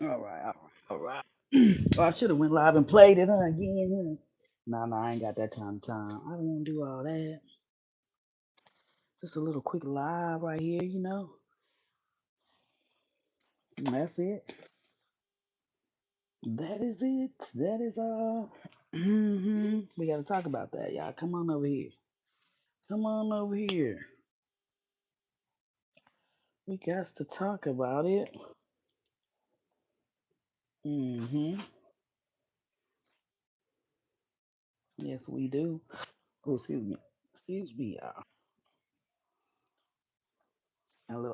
All right, all right, all right. Oh, I should have went live and played it again. Huh? Nah, I ain't got that time. I don't want to do all that. Just a little quick live right here, you know. That's it. That is it. That is all. We got to talk about that, y'all. Come on over here. Come on over here. We got to talk about it. hmm Yes, we do. Oh, excuse me. Excuse me, y'all.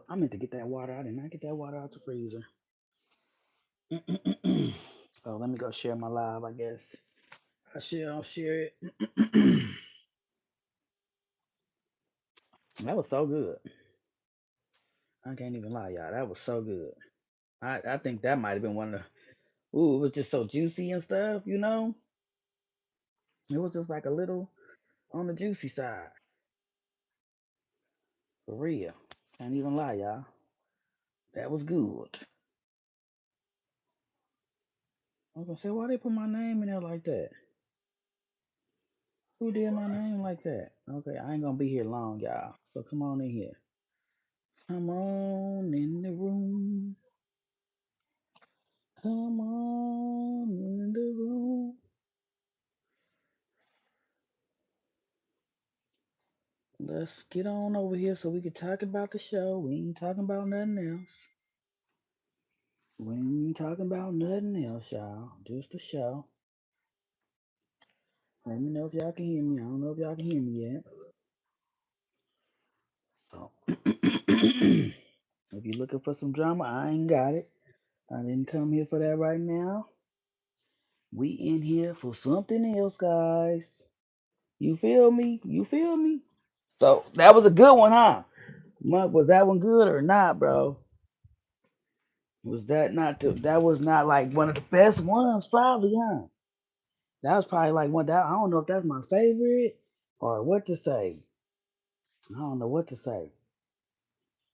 I meant to get that water. I did not get that water out the freezer. Oh, let me go share my live, I guess. I'll share it. That was so good. I can't even lie, y'all. That was so good. I think that might have been one of the. Ooh, it was just so juicy and stuff, you know? It was just like a little on the juicy side. For real. Can't even lie, y'all. That was good. I was gonna say, why they put my name in there like that? Who did my name like that? Okay, I ain't gonna be here long, y'all. So come on in here. Come on in the room. Come on in the room. Let's get on over here so we can talk about the show. We ain't talking about nothing else. We ain't talking about nothing else, y'all. Just the show. Let me know if y'all can hear me. I don't know if y'all can hear me yet. So, if you're looking for some drama, I ain't got it. I didn't come here for that right now. We in here for something else, guys. You feel me? You feel me? So that was a good one, huh? Was that one good or not, bro? Was that not that was not like one of the best ones, probably, huh? That was probably like one that I don't know if that's my favorite or what to say. I don't know what to say.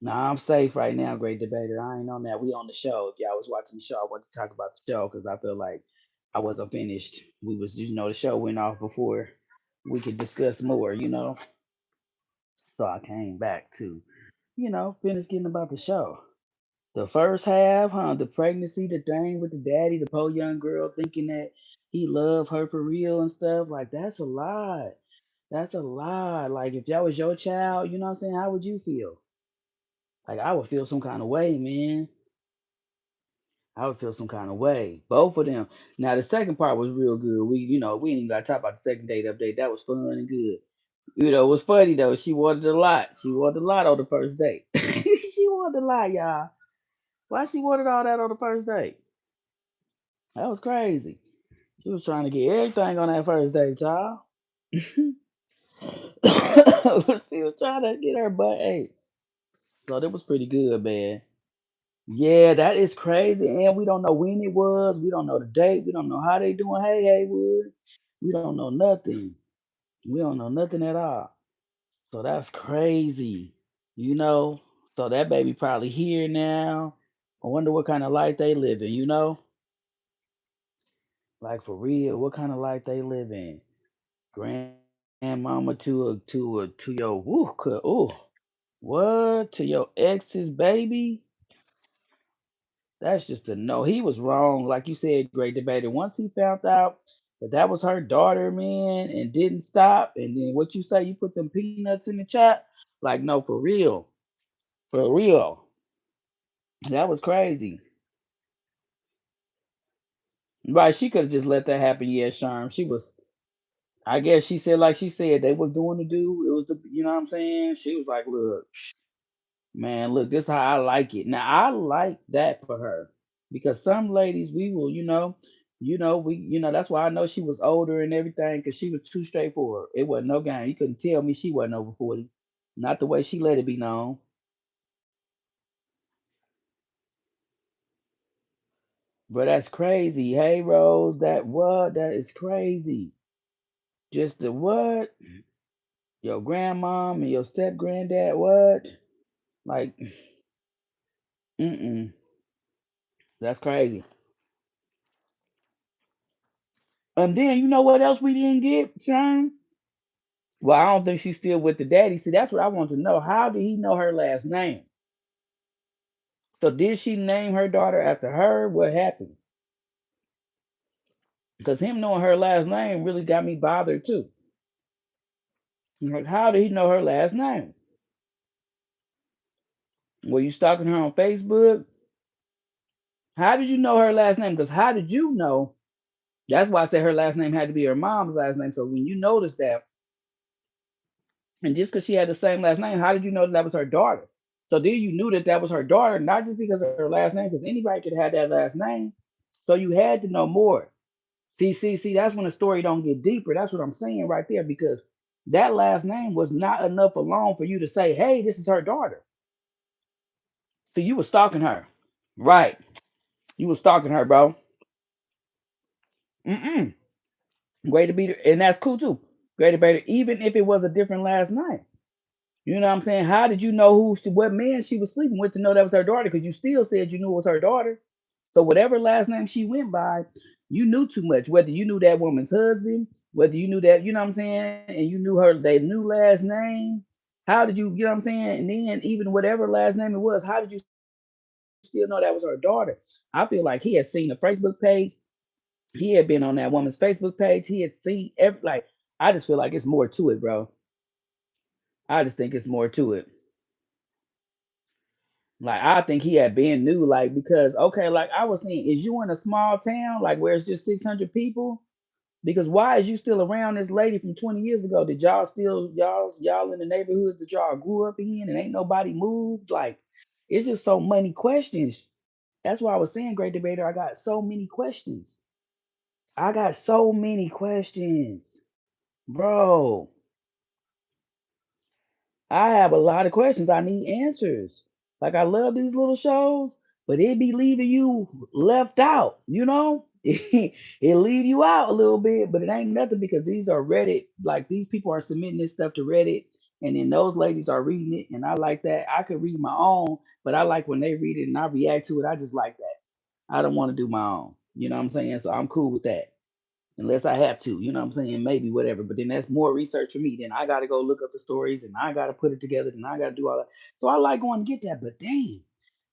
Nah, I'm safe right now, great debater. I ain't on that. We on the show. If y'all was watching the show, I want to talk about the show because I feel like I wasn't finished. We was, the show went off before we could discuss more, you know. So I came back to, finish getting about the show. The first half, huh? The pregnancy, the thing with the daddy, the poor young girl thinking that he loved her for real and stuff. Like that's a lot. That's a lot. Like if that was your child, you know what I'm saying? How would you feel? Like I would feel some kind of way, man. I would feel some kind of way. Both of them. Now the second part was real good. We ain't even got to talk about the second date update. That was fun and good. It was funny though. She wanted a lot. She wanted a lot on the first date. She wanted a lot, y'all. Why she wanted all that on the first date? That was crazy. She was trying to get everything on that first date, y'all. She was trying to get her butt ate. So that was pretty good, man. Yeah, that is crazy. And we don't know when it was. We don't know the date. We don't know how they doing. Hey, Haywood. We don't know nothing. We don't know nothing at all. So that's crazy. You know? So that baby probably here now. I wonder what kind of life they living. Like for real, what kind of life they living? Grandmama to your what? To your ex's baby? That's just a no. He was wrong. Like you said, great debater. Once he found out that that was her daughter, man, and didn't stop, and then what you say, you put them peanuts in the chat? Like, no, for real. For real. That was crazy. Right, she could have just let that happen. Yeah, Sharm. I guess she said, like she said, they was doing the do. It was you know what I'm saying? She was like, look, man, look, this how I like it. Now I like that for her because some ladies we will, that's why I know she was older and everything because she was too straightforward. It wasn't no game. You couldn't tell me she wasn't over 40. Not the way she let it be known. But that's crazy. Hey Rose, that what? That is crazy. Just the what? Your grandmom and your step granddad, what? Like, mm-mm. That's crazy. And then you know what else we didn't get, Sean? Well, I don't think she's still with the daddy. See, that's what I want to know. How did he know her last name? So did she name her daughter after her? What happened? Because him knowing her last name really got me bothered too. Like, how did he know her last name? Were you stalking her on Facebook? How did you know her last name? Because how did you know? That's why I said her last name had to be her mom's last name. So when you noticed that, and just because she had the same last name, how did you know that was her daughter? So then you knew that that was her daughter, not just because of her last name, because anybody could have that last name. So you had to know more. See, that's when the story don't get deeper. That's what I'm saying right there, because that last name was not enough alone for you to say, hey, this is her daughter. See, you were stalking her. Right. You were stalking her, bro. Mm-mm. Great to be there. And that's cool too. Great to be there, even if it was a different last name. You know what I'm saying? How did you know what man she was sleeping with to know that was her daughter? Because you still said you knew it was her daughter. So whatever last name she went by, you knew too much. Whether you knew that woman's husband, whether you knew that, you know what I'm saying, and you knew her their new last name. How did you know what I'm saying? And then even whatever last name it was, how did you still know that was her daughter? I feel like he had seen the Facebook page. He had been on that woman's Facebook page. He had seen every like. I just feel like it's more to it, bro. I just think it's more to it. Like I think he had been new, like because okay, like I was saying, is you in a small town like where it's just 600 people? Because why is you still around this lady from 20 years ago? Did y'all still y'all in the neighborhoods that y'all grew up in and ain't nobody moved? Like it's just so many questions. That's why I was saying, great debater. I got so many questions. I got so many questions, bro. I have a lot of questions. I need answers. Like I love these little shows, but it be leaving you left out, you know? It leave you out a little bit, but it ain't nothing because these are Reddit, like these people are submitting this stuff to Reddit, and then those ladies are reading it, and I like that. I could read my own, but I like when they read it and I react to it. I just like that. I don't want to do my own. You know what I'm saying? So I'm cool with that unless I have to, you know what I'm saying? Maybe whatever. But then that's more research for me. Then I got to go look up the stories and I got to put it together. Then I got to do all that. So I like going to get that. But dang,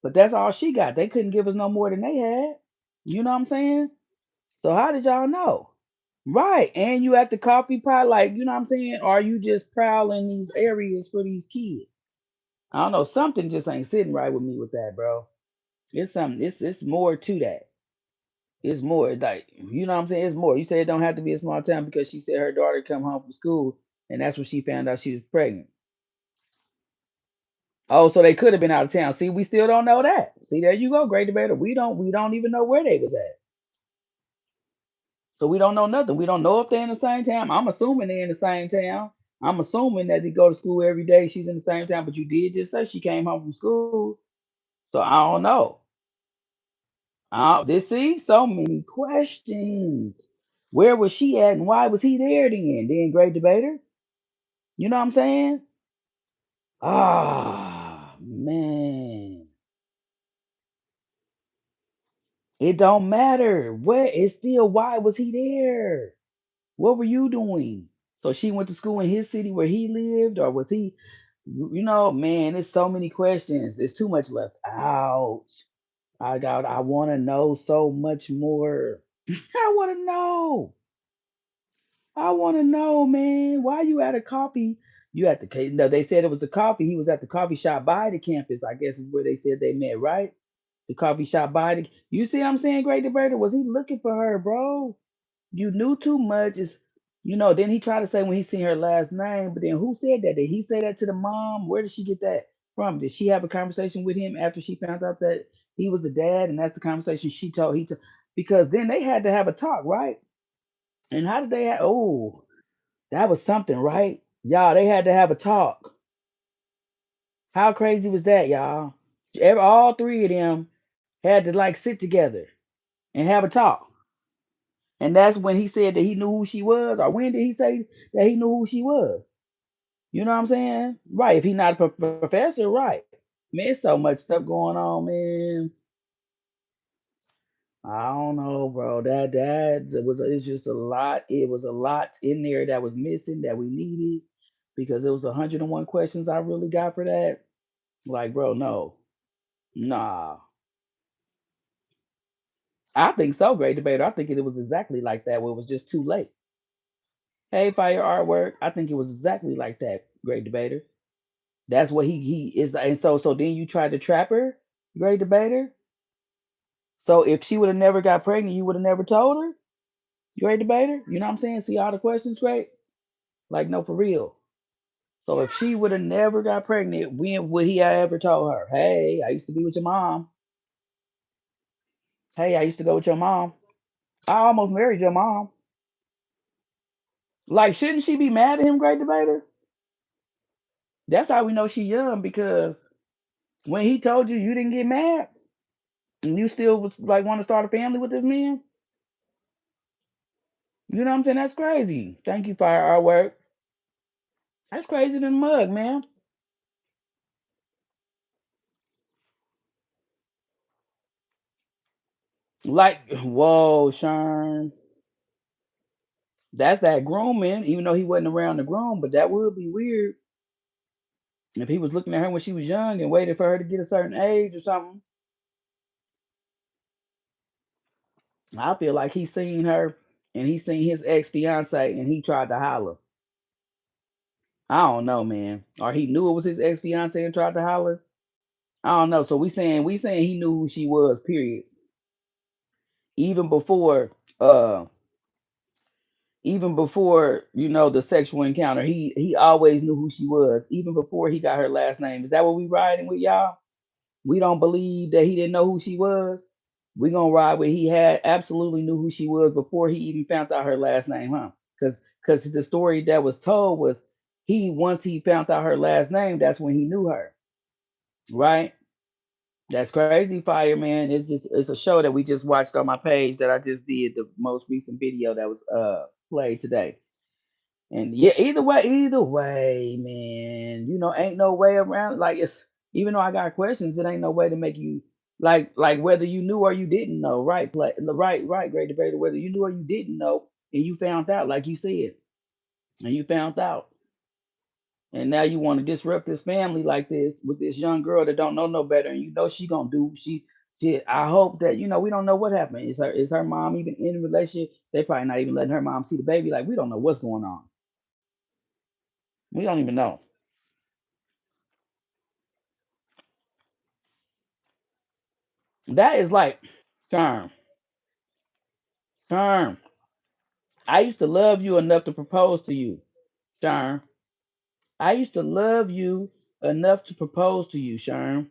but that's all she got. They couldn't give us no more than they had. You know what I'm saying? So how did y'all know? Right. And you at the coffee pot, like, you know what I'm saying? Or are you just prowling these areas for these kids? I don't know. Something just ain't sitting right with me with that, bro. It's something, it's more to that. It's more like you know what I'm saying. It's more. You say it don't have to be a small town because she said her daughter come home from school and that's when she found out she was pregnant. Oh, so they could have been out of town. See, we still don't know that. See, there you go, great debater. We don't even know where they was at. So we don't know nothing. We don't know if they're in the same town. I'm assuming they're in the same town. I'm assuming that they go to school every day. She's in the same town, but you did just say she came home from school. So I don't know. This see so many questions. Where was she at and why was he there then? Then great debater. You know what I'm saying? Ah man. It don't matter. Where it's still why was he there? What were you doing? So she went to school in his city where he lived, or was he you know, man, it's so many questions. It's too much left out. I wanna know so much more. I wanna know. I want to know, man, why you at a coffee? You at the no, they said it was the coffee. He was at the coffee shop by the campus. I guess is where they said they met, right? The coffee shop by the. You see, what I'm saying, great debater. Was he looking for her, bro? You knew too much. Is Then he tried to say when he seen her last name, but then who said that? Did he say that to the mom? Where did she get that from? Did she have a conversation with him after she found out that he was the dad, and that's the conversation she told he told? Because then they had to have a talk, right? And how did they? Oh. That was something, right? Y'all, they had to have a talk. How crazy was that, y'all? All three of them had to like sit together and have a talk. And that's when he said that he knew who she was, or when did he say that he knew who she was? You know what I'm saying? Right. If he not a professor, right. Man, so much stuff going on, man. I don't know, bro. That it was it's just a lot. It was a lot in there that was missing that we needed because it was 101 questions I really got for that. Like, bro, no, nah. I think so, great debater. I think it was exactly like that. Where it was just too late. Hey, fire artwork. I think it was exactly like that, great debater. That's what he is, and so then you tried to trap her, great debater. So if she would have never got pregnant, you would have never told her, great debater. You know what I'm saying? See all the questions, great. Like, no, for real. So if she would have never got pregnant, when would he have ever told her, hey, I used to be with your mom. Hey, I used to go with your mom. I almost married your mom. Like, shouldn't she be mad at him, great debater? That's how we know she young because when he told you you didn't get mad and you still was like want to start a family with this man, you know what I'm saying? That's crazy. Thank you, fire artwork. That's crazy than mug, man. Like, whoa, Sharn. That's that grooming, even though he wasn't around the groom, but that would be weird if he was looking at her when she was young and waited for her to get a certain age or something. I feel like he seen her and he seen his ex fiance and he tried to holler. I don't know, man. Or he knew it was his ex fiance and tried to holler. I don't know. So we saying he knew who she was, period. Even before uh even before, the sexual encounter, he always knew who she was, even before he got her last name. Is that what we riding with, y'all? We don't believe that he didn't know who she was. We gonna ride with he had absolutely knew who she was before he even found out her last name, huh? Because the story that was told was he once he found out her last name, that's when he knew her, right? That's crazy, fire man. It's a show that we just watched on my page that I just did the most recent video that was played today. And yeah, either way, man. Ain't no way around. Like it's even though I got questions, it ain't no way to make you like whether you knew or you didn't know, right? Right, great debater. Whether you knew or you didn't know, and you found out, like you said, and you found out, and now you want to disrupt this family like this with this young girl that don't know no better, and she gonna do she. I hope that we don't know what happened. Is her mom even in a relationship? They probably not even letting her mom see the baby. Like we don't know what's going on. We don't even know. That is like, Sherm, Sherm, I used to love you enough to propose to you. Sherm, I used to love you enough to propose to you, Sherm.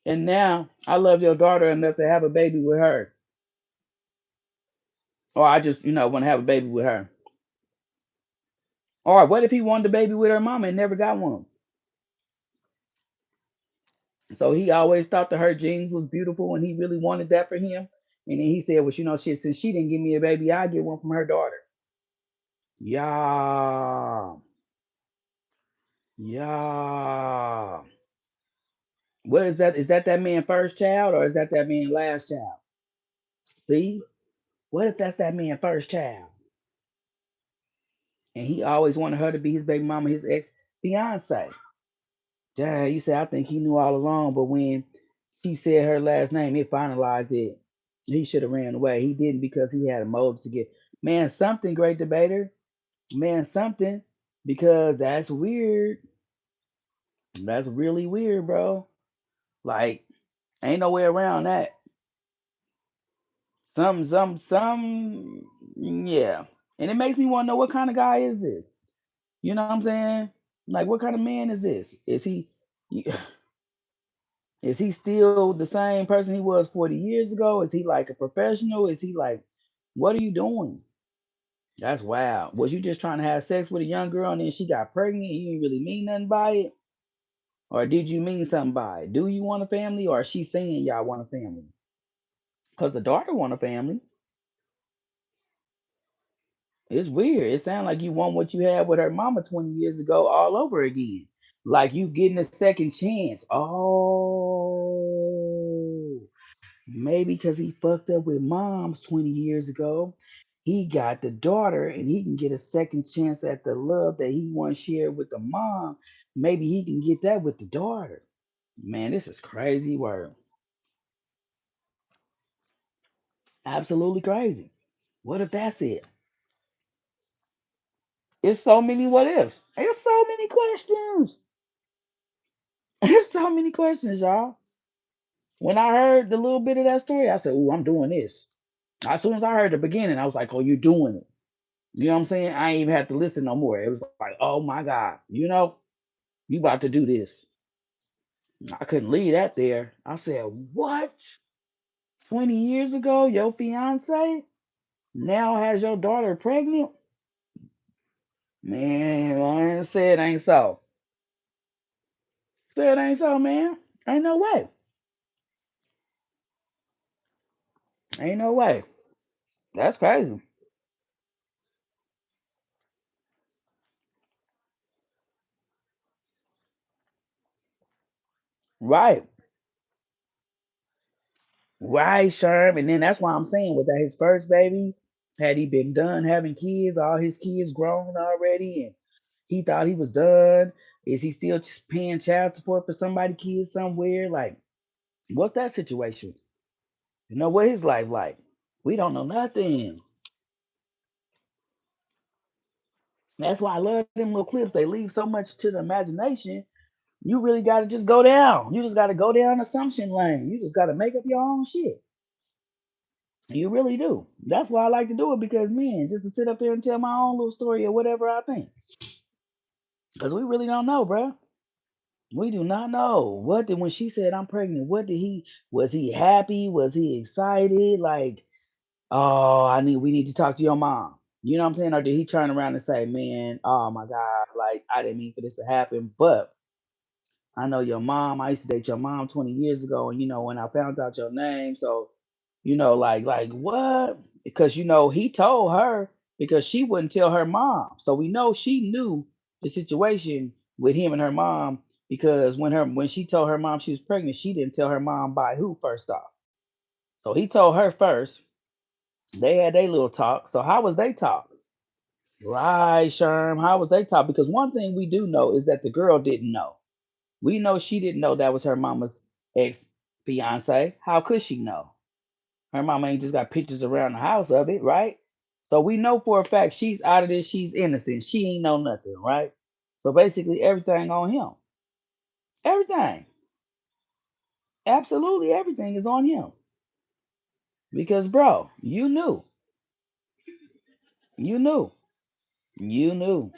And now I love your daughter enough to have a baby with her. Or I just, want to have a baby with her. Or what if he wanted a baby with her mama and never got one? So he always thought that her genes was beautiful and he really wanted that for him. And then he said, well, shit, since she didn't give me a baby, I'll get one from her daughter. Yeah. Yeah. What is that? Is that man first child or is that man last child? See? What if that's that man first child? And he always wanted her to be his baby mama, his ex fiance. Dad, you say I think he knew all along, but when she said her last name, it finalized it. He should have ran away. He didn't because he had a motive to get man something, great debater. Man something. Because that's weird. That's really weird, bro. Like, ain't no way around that. Some, yeah. And it makes me want to know what kind of guy is this? You know what I'm saying? Like, what kind of man is this? Is he still the same person he was 40 years ago? Is he like a professional? Is he like, what are you doing? That's wild. Was you just trying to have sex with a young girl and then she got pregnant and you didn't really mean nothing by it? Or did you mean something by it? Do you want a family or is she saying y'all want a family? Because the daughter want a family. It's weird. It sounds like you want what you had with her mama 20 years ago all over again. Like you getting a second chance. Oh, Maybe because he fucked up with moms 20 years ago, he got the daughter and he can get a second chance at the love that he once shared with the mom. Maybe he can get that with the daughter. Man, this is crazy word. Absolutely crazy. What if that's it? It's so many what ifs. There's so many questions. There's so many questions, y'all. When I heard the little bit of that story, I said, "Ooh, I'm doing this." As soon as I heard the beginning, I was like, "Oh, you're doing it." You know what I'm saying? I ain't even had to listen no more. It was like, "Oh my God, you about to do this." I couldn't leave that there. I said, "What? 20 years ago, your fiance now has your daughter pregnant?" Man, I said ain't so. Said ain't so, man. Ain't no way. Ain't no way. That's crazy. Right. Right, Sherm. And then that's why I'm saying with that his first baby, had he been done having kids, all his kids grown already, and he thought he was done. Is he still just paying child support for somebody kids somewhere? Like, what's that situation? What his life like? We don't know nothing. That's why I love them little clips. They leave so much to the imagination. You really gotta just go down. You just gotta go down assumption lane. You just gotta make up your own shit. You really do. That's why I like to do it because, man, just to sit up there and tell my own little story or whatever I think. Because we really don't know, bruh. We do not know. What did, when she said I'm pregnant, what did was he happy? Was he excited? Like, oh, we need to talk to your mom. You know what I'm saying? Or did he turn around and say, man, oh my God, like, I didn't mean for this to happen, but I know your mom. I used to date your mom 20 years ago, and when I found out your name, so like what? Because he told her because she wouldn't tell her mom, so we know she knew the situation with him and her mom because when she told her mom she was pregnant, she didn't tell her mom by who first off. So he told her first. They had their little talk. So how was they talk? Right, Sherm. How was they talk? Because one thing we do know is that the girl didn't know. We know she didn't know that was her mama's ex fiance. How could she know? Her mama ain't just got pictures around the house of it, right? So we know for a fact she's out of this. She's innocent. She ain't know nothing, right? So basically, everything on him. Everything. Absolutely everything is on him. Because, bro, you knew. You knew. You knew.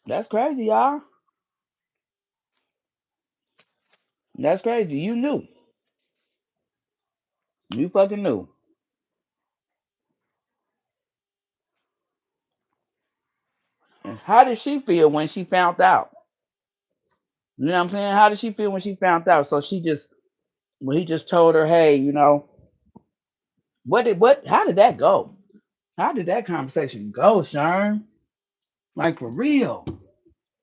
That's crazy, y'all. That's crazy. You knew. You fucking knew. And how did she feel when she found out? You know what I'm saying? How did she feel when she found out? So when he just told her, hey, how did that go? How did that conversation go, Sharn? Like for real.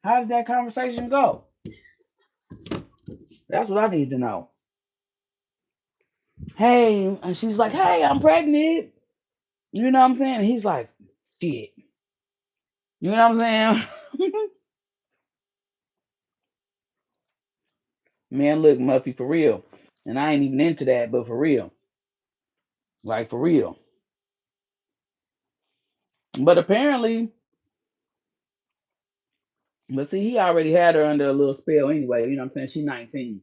How did that conversation go? That's what I need to know. Hey, and she's like, hey, I'm pregnant. You know what I'm saying? And he's like, shit. You know what I'm saying? Man, look, Muffy, for real. And I ain't even into that, but for real. Like for real. But apparently, but see, he already had her under a little spell anyway. You know what I'm saying? She 19.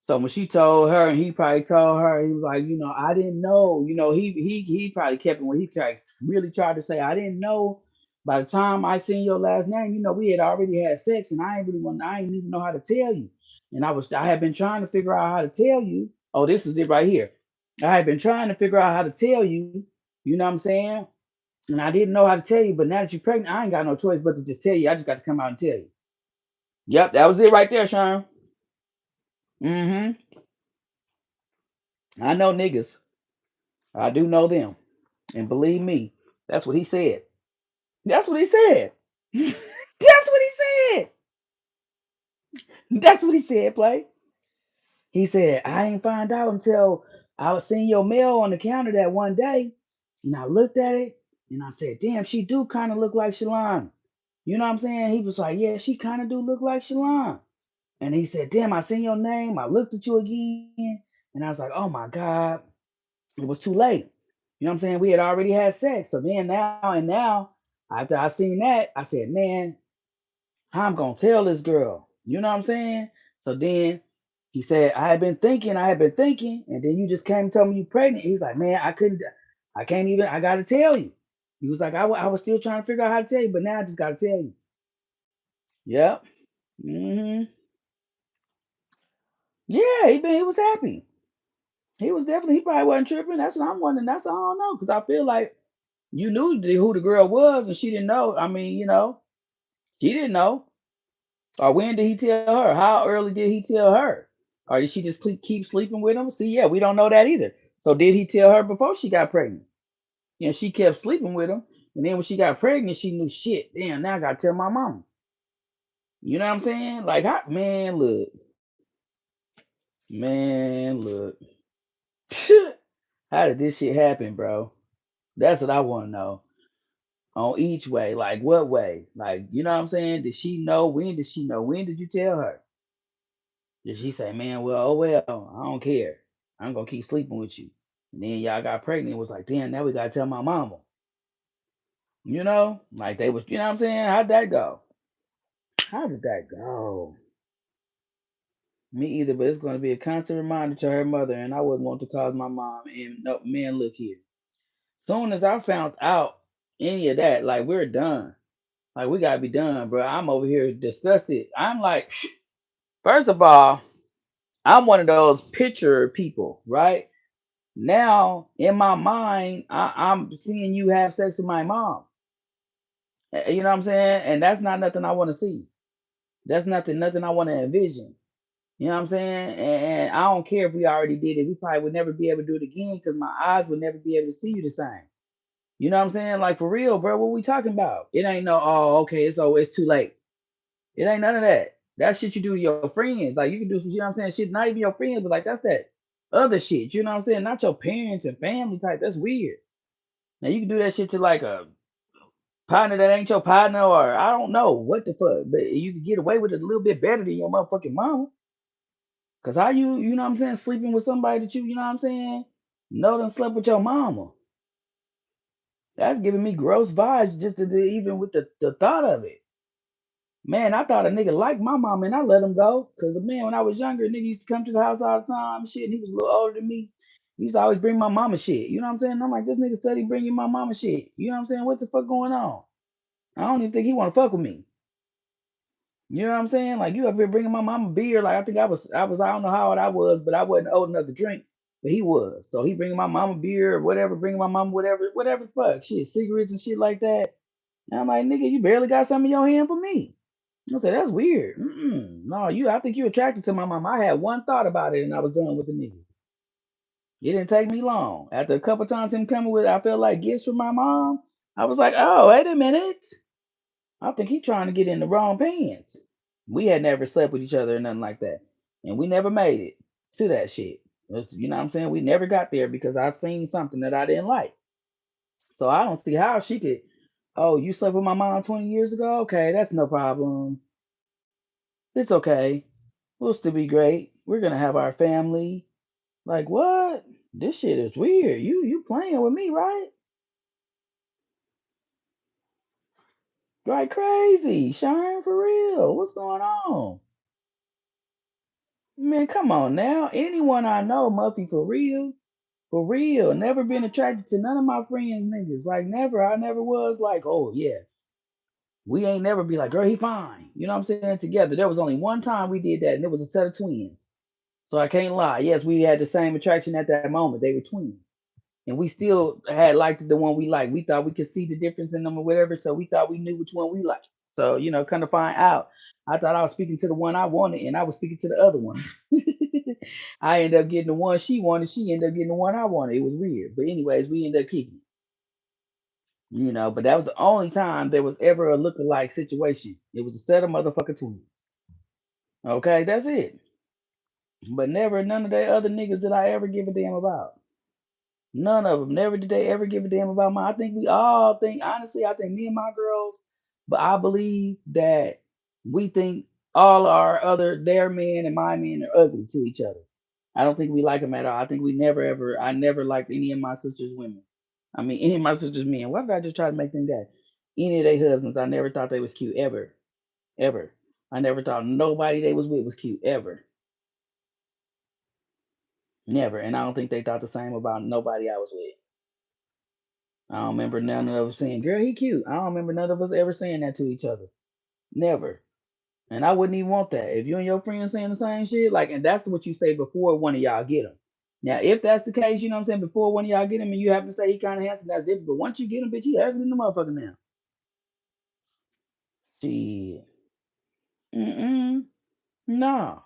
So when she told her, and he probably told her, he was like, I didn't know. He probably kept it when he really tried to say, I didn't know. By the time I seen your last name, we had already had sex, and I didn't even know how to tell you. And I had been trying to figure out how to tell you. Oh, this is it right here. I had been trying to figure out how to tell you. You know what I'm saying? And I didn't know how to tell you, but now that you're pregnant, I ain't got no choice but to just tell you. I just got to come out and tell you. Yep, that was it right there, Sean. Mm-hmm. I know niggas. I do know them. And believe me, that's what he said. That's what he said. That's what he said. That's what he said, play. He said, I ain't find out until I was seeing your mail on the counter that one day. And I looked at it and I said, damn, she do kind of look like Shalon. You know what I'm saying? He was like, yeah, she kind of do look like Shalon. And he said, damn, I seen your name. I looked at you again. And I was like, oh my God, it was too late. You know what I'm saying? We had already had sex. So then now, after I seen that, I said, man, I'm gonna tell this girl. You know what I'm saying? So then he said, I had been thinking, and then you just came and told me you pregnant. He's like, man, I can't even, I gotta tell you. He was like, I was still trying to figure out how to tell you, but now I just gotta tell you. Yep. hmm Yeah, he was happy. He was definitely, he probably wasn't tripping. That's what I'm wondering. That's all I don't know. Because I feel like you knew who the girl was and she didn't know. I mean, she didn't know. Or when did he tell her? How early did he tell her? Or did she just keep sleeping with him? See, yeah, we don't know that either. So did he tell her before she got pregnant? And she kept sleeping with him. And then when she got pregnant, she knew shit. Damn, now I gotta tell my mama. You know what I'm saying? Like, man, look. How did this shit happen, bro? That's what I want to know. On each way, like what way? Like, you know what I'm saying? Did she know? When did she know? When did you tell her? Did she say, man, well, oh well, I don't care. I'm gonna keep sleeping with you. And then y'all got pregnant. It was like, damn, now we gotta tell my mama. Like they was, you know what I'm saying? How'd that go? How did that go? Me either, but it's gonna be a constant reminder to her mother, and I wouldn't want to cause my mom. And no, man, look here. Soon as I found out any of that, like we're done. Like we gotta be done, bro. I'm over here disgusted. I'm like, first of all, I'm one of those picture people, right? Now in my mind, I'm seeing you have sex with my mom. You know what I'm saying? And that's not nothing I want to see. That's nothing I want to envision. You know what I'm saying? And I don't care if we already did it. We probably would never be able to do it again because my eyes would never be able to see you the same. You know what I'm saying? Like for real, bro. What we talking about? It ain't no. Oh, okay. It's too late. It ain't none of that. That shit you do to your friends. Like you can do some shit, you know what I'm saying? Shit, not even your friends, but like that's that other shit. You know what I'm saying? Not your parents and family type. That's weird. Now you can do that shit to like a partner that ain't your partner, or I don't know what the fuck, but you can get away with it a little bit better than your motherfucking mama. Cause how you know what I'm saying, sleeping with somebody that you know what I'm saying, know done slept with your mama. That's giving me gross vibes just to even with the thought of it. Man, I thought a nigga liked my mom and I let him go. Cause man, when I was younger, nigga used to come to the house all the time, shit, and he was a little older than me. He used to always bring my mama shit. You know what I'm saying? I'm like, this nigga study bringing my mama shit. You know what I'm saying? What the fuck going on? I don't even think he want to fuck with me. You know what I'm saying? Like you up here bringing my mama beer. Like I was, I don't know how old I was, but I wasn't old enough to drink. But he was. So he bringing my mama beer or whatever, bringing my mama whatever the fuck. Shit, cigarettes and shit like that. And I'm like, nigga, you barely got some in your hand for me. I said, that's weird. No, I think you attracted to my mom. I had one thought about it and I was done with the nigga. It didn't take me long. After a couple times him coming with, I felt like gifts from my mom. I was like, oh, wait a minute. I think he trying to get in the wrong pants. We had never slept with each other or nothing like that. And we never made it to that shit. You know what I'm saying? We never got there because I seen something that I didn't like. So I don't see how she could, oh, you slept with my mom 20 years ago? Okay, that's no problem. It's okay. We'll still be great. We're gonna have our family. Like what? This shit is weird. You playing with me, right? Like crazy. Shine for real. What's going on? Man, come on now. Anyone I know, Muffy for real. For real. Never been attracted to none of my friends niggas. Like never. I never was like, oh yeah. We ain't never be like, girl, he fine. You know what I'm saying? Together. There was only one time we did that, and it was a set of twins. So I can't lie. Yes, we had the same attraction at that moment. They were twins. And we still had liked the one we liked. We thought we could see the difference in them or whatever, so we thought we knew which one we liked. So kind of find out. I thought I was speaking to the one I wanted, and I was speaking to the other one. I ended up getting the one she wanted. She ended up getting the one I wanted. It was weird, but anyways, we ended up kicking. But that was the only time there was ever a look-alike situation. It was a set of motherfucking twins. Okay, that's it. But never none of the other niggas did I ever give a damn about. None of them. Never did they ever give a damn about my. I think we all think, honestly, I think me and my girls, but I believe that we think all our other, their men and my men are ugly to each other. I don't think we like them at all. I think we never ever, I never liked any of my sister's women. I mean, any of my sister's men. What if I just try to make them gay? Any of their husbands, I never thought they was cute ever. Ever. I never thought nobody they was with was cute ever. Never. And I don't think they thought the same about nobody I was with. I don't remember none of us saying, girl, he cute. I don't remember none of us ever saying that to each other. Never. And I wouldn't even want that. If you and your friends saying the same shit, like, and that's what you say before one of y'all get him. Now, if that's the case, you know what I'm saying, before one of y'all get him and you happen to say he kind of handsome, that's different. But once you get him, bitch, he ugly in the motherfucker now. Shit. Mm-mm. Nah.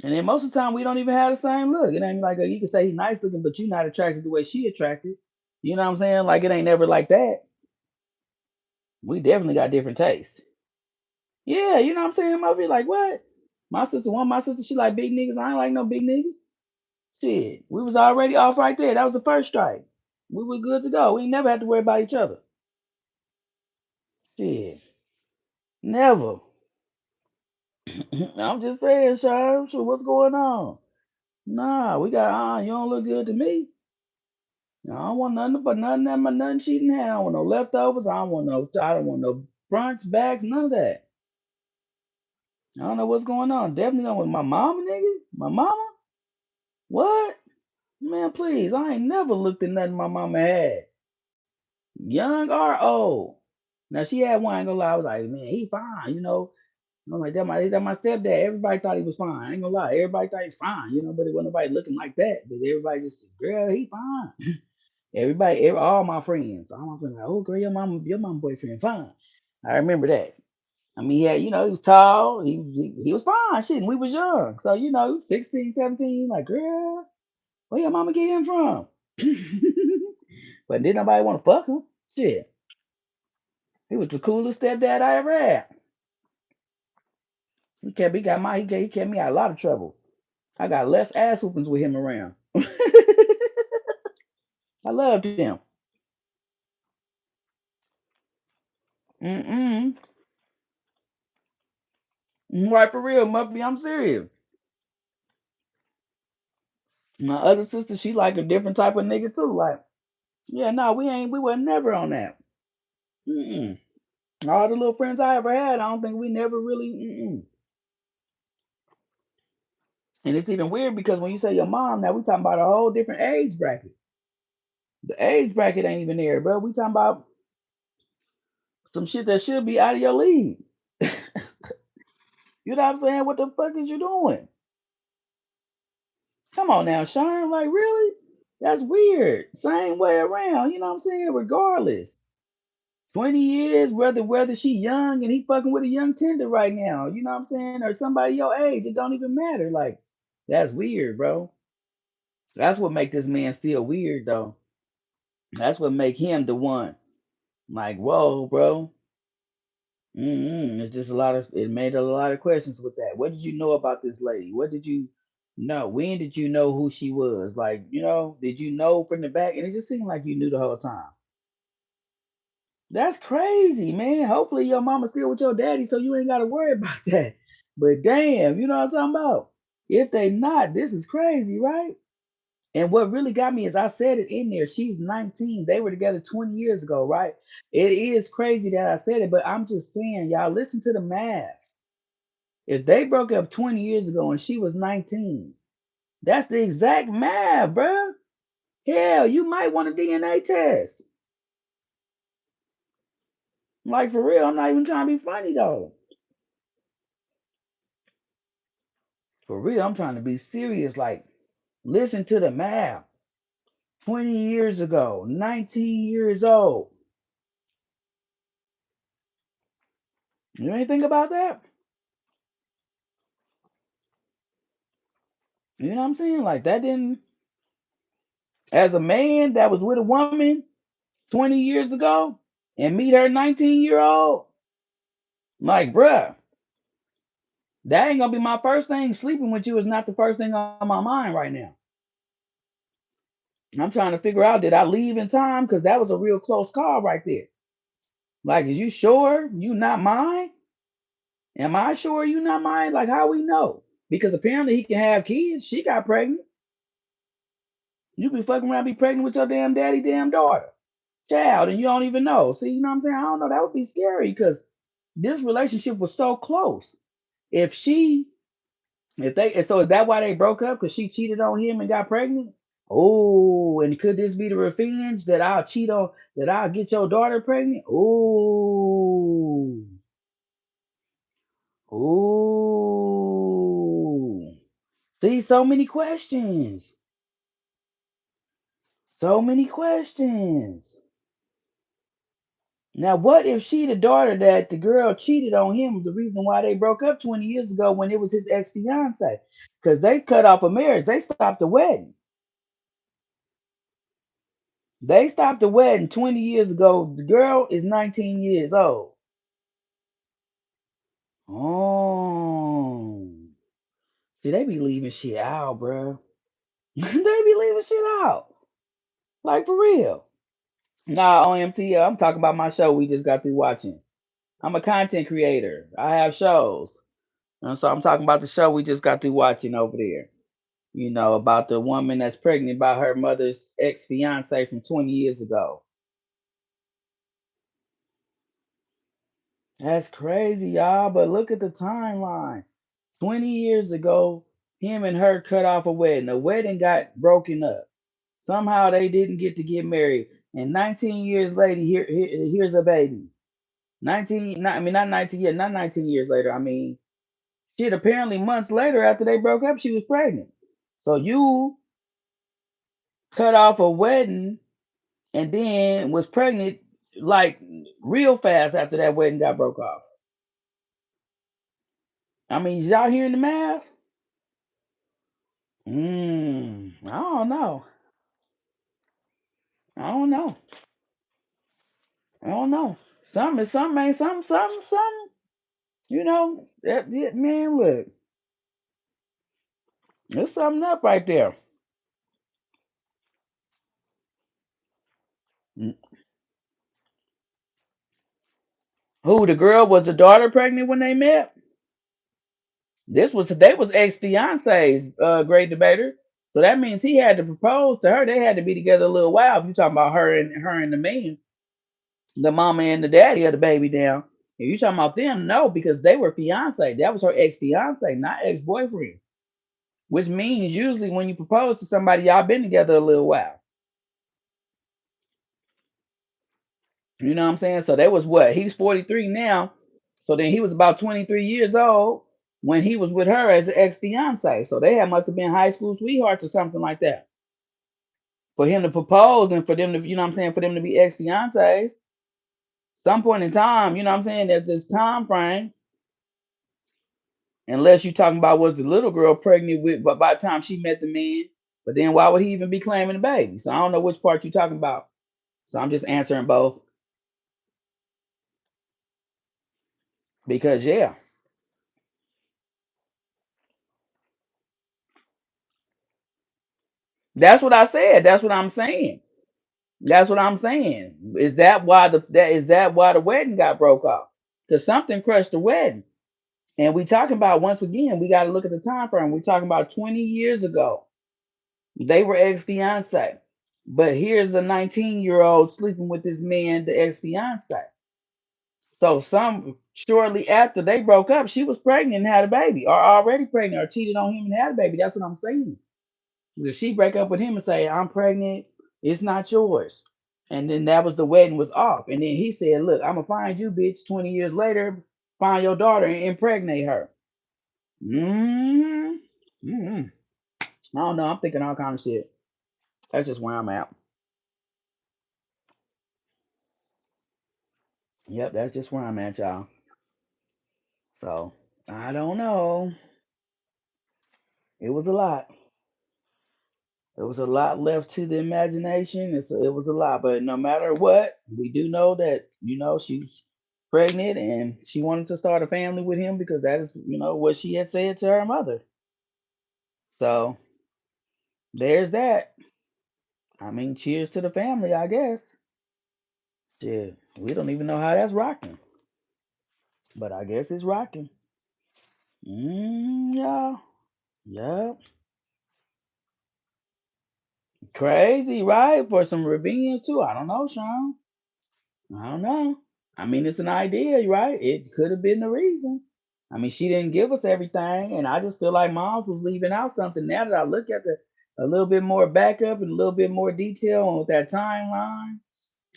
And then most of the time, we don't even have the same look. It ain't like you can say he's nice looking, but you're not attracted the way she attracted. You know what I'm saying? Like, it ain't never like that. We definitely got different tastes. Yeah, you know what I'm saying? Mother, like, what? My sister, she like big niggas. I ain't like no big niggas. Shit, we was already off right there. That was the first strike. We were good to go. We ain't never had to worry about each other. Shit, never. I'm just saying, Shar. So what's going on? Nah, we got. You don't look good to me. I don't want nothing but nothing cheating had. I don't want no leftovers. I don't want no. I don't want no fronts, backs, none of that. I don't know what's going on. Definitely not with my mama, nigga. My mama. What? Man, please. I ain't never looked at nothing my mama had. Young or old. Now she had one, I ain't gonna lie. I was like, man, he fine, you know. I'm like, that my stepdad. Everybody thought he was fine. I ain't gonna lie. Everybody thought he's fine, you know, but it wasn't nobody looking like that. But everybody just, girl, he fine. All my friends, like, oh girl, your mom boyfriend fine. I remember that. I mean, yeah, you know, he was tall. He was fine. Shit, and we was young. So, you know, 16, 17, like, girl, where your mama get him from? But didn't nobody want to fuck him. Shit. He was the coolest stepdad I ever had. He kept me out of a lot of trouble. I got less ass whoopings with him around. I loved him. Mm-mm. Right for real, Muffy. I'm serious. My other sister, she like a different type of nigga too. Like, yeah, no, we were never on that. Mm-mm. All the little friends I ever had, I don't think we never really. Mm-mm. And it's even weird because when you say your mom, now we talking about a whole different age bracket. The age bracket ain't even there, bro. We talking about some shit that should be out of your league. You know what I'm saying? What the fuck is you doing? Come on now, Sean. Like, really? That's weird. Same way around. You know what I'm saying? Regardless. 20 years, whether she young and he fucking with a young tender right now, you know what I'm saying? Or somebody your age, it don't even matter. Like, that's weird, bro. That's what make this man still weird though. That's what make him the one. Like, whoa, bro. It's just a lot of it made a lot of questions with that. What did you know about this lady? What did you know? When did you know who she was? Like, you know, did you know from the back? And it just seemed like you knew the whole time. That's crazy, man. Hopefully your mama's still with your daddy, so you ain't gotta worry about that. But damn, you know what I'm talking about? If they not, this is crazy, right? And what really got me is I said it in there. She's 19. They were together 20 years ago, right? It is crazy that I said it, but I'm just saying, y'all, listen to the math. If they broke up 20 years ago and she was 19, that's the exact math, bruh. Hell, you might want a DNA test. Like, for real, I'm not even trying to be funny, though. For real, I'm trying to be serious. Like, listen to the math. 20 years ago, 19 years old. You ain't think about that? You know what I'm saying? Like, that didn't, as a man that was with a woman 20 years ago and meet her 19-year-old, like, bruh, That ain't gonna be my first thing. Sleeping with you is not the first thing on my mind right now. I'm trying to figure out, did I leave in time? Because that was a real close call right there. Like, is you sure you not mine? Am I sure you not mine? Like, how we know? Because apparently he can have kids. She got pregnant. You be fucking around, be pregnant with your damn daddy, damn daughter, child, and you don't even know. See, you know what I'm saying? I don't know. That would be scary because this relationship was so close. If she, if they, so is that why they broke up? Because she cheated on him and got pregnant? Oh, and could this be the revenge that I'll cheat on, that I'll get your daughter pregnant? Oh, oh. See, so many questions. So many questions. Now, what if she the daughter that the girl cheated on him was the reason why they broke up 20 years ago when it was his ex-fiance? Because they cut off a marriage. They stopped the wedding. They stopped the wedding 20 years ago. The girl is 19 years old. Oh. See, they be leaving shit out, bro. They be leaving shit out. Like, for real. Nah, OMT, I'm talking about my show we just got through watching. I'm a content creator. I have shows. And so I'm talking about the show we just got through watching over there. You know, about the woman that's pregnant by her mother's ex fiance from 20 years ago. That's crazy, y'all. But look at the timeline. 20 years ago, him and her cut off a wedding. The wedding got broken up. Somehow they didn't get to get married. And 19 years later, here's a baby. 19, not, I mean, not 19 years, not 19 years later. I mean, shit, apparently months later after they broke up, she was pregnant. So you cut off a wedding and then was pregnant like real fast after that wedding got broke off. I mean, is y'all hearing the math? I don't know. I don't know. I don't know. Something is something, ain't something, something, something. You know, man, look, there's something up right there. Mm. Who, the girl, was the daughter pregnant when they met? They was ex fiancés, great debater. So that means he had to propose to her. They had to be together a little while. If you talking about her and the man, the mama and the daddy of the baby down. If you talking about them, no, because they were fiancé. That was her ex fiance, not ex boyfriend. Which means usually when you propose to somebody, y'all been together a little while. You know what I'm saying? So that was what? He's 43 now. So then he was about 23 years old when he was with her as an ex fiance. So they must have been high school sweethearts or something like that. For him to propose and for them to, you know what I'm saying, for them to be ex fiancés, some point in time, you know what I'm saying, there's this time frame, unless you're talking about was the little girl pregnant with, but by the time she met the man, but then why would he even be claiming the baby? So I don't know which part you're talking about. So I'm just answering both because, yeah, that's what I said. That's what I'm saying. That's what I'm saying. Is that why the wedding got broke off? Because something crushed the wedding. And we talking about, once again, we got to look at the time frame. We're talking about 20 years ago. They were ex fiance. But here's a 19-year-old sleeping with this man, the ex fiance. So some shortly after they broke up, she was pregnant and had a baby, or already pregnant, or cheated on him and had a baby. That's what I'm saying. If she break up with him and say, I'm pregnant, it's not yours. And then that was the wedding was off. And then he said, look, I'm gonna find you, bitch, 20 years later, find your daughter and impregnate her. Mm-hmm. Mm-hmm. I don't know. I'm thinking all kind of shit. That's just where I'm at. Yep, that's just where I'm at, y'all. So I don't know. It was a lot. It was a lot left to the imagination. It was a lot, but no matter what, we do know that, she's pregnant and she wanted to start a family with him because that is, what she had said to her mother. So there's that. I mean, cheers to the family, I guess. Shit, we don't even know how that's rocking, but I guess it's rocking. Yeah, yeah, crazy, right? For some revenge too. I don't know, Sean. I don't know. I mean, it's an idea, right? It could have been the reason. I mean, she didn't give us everything, and I just feel like Moms was leaving out something. Now that I look at the a little bit more backup and a little bit more detail on that timeline,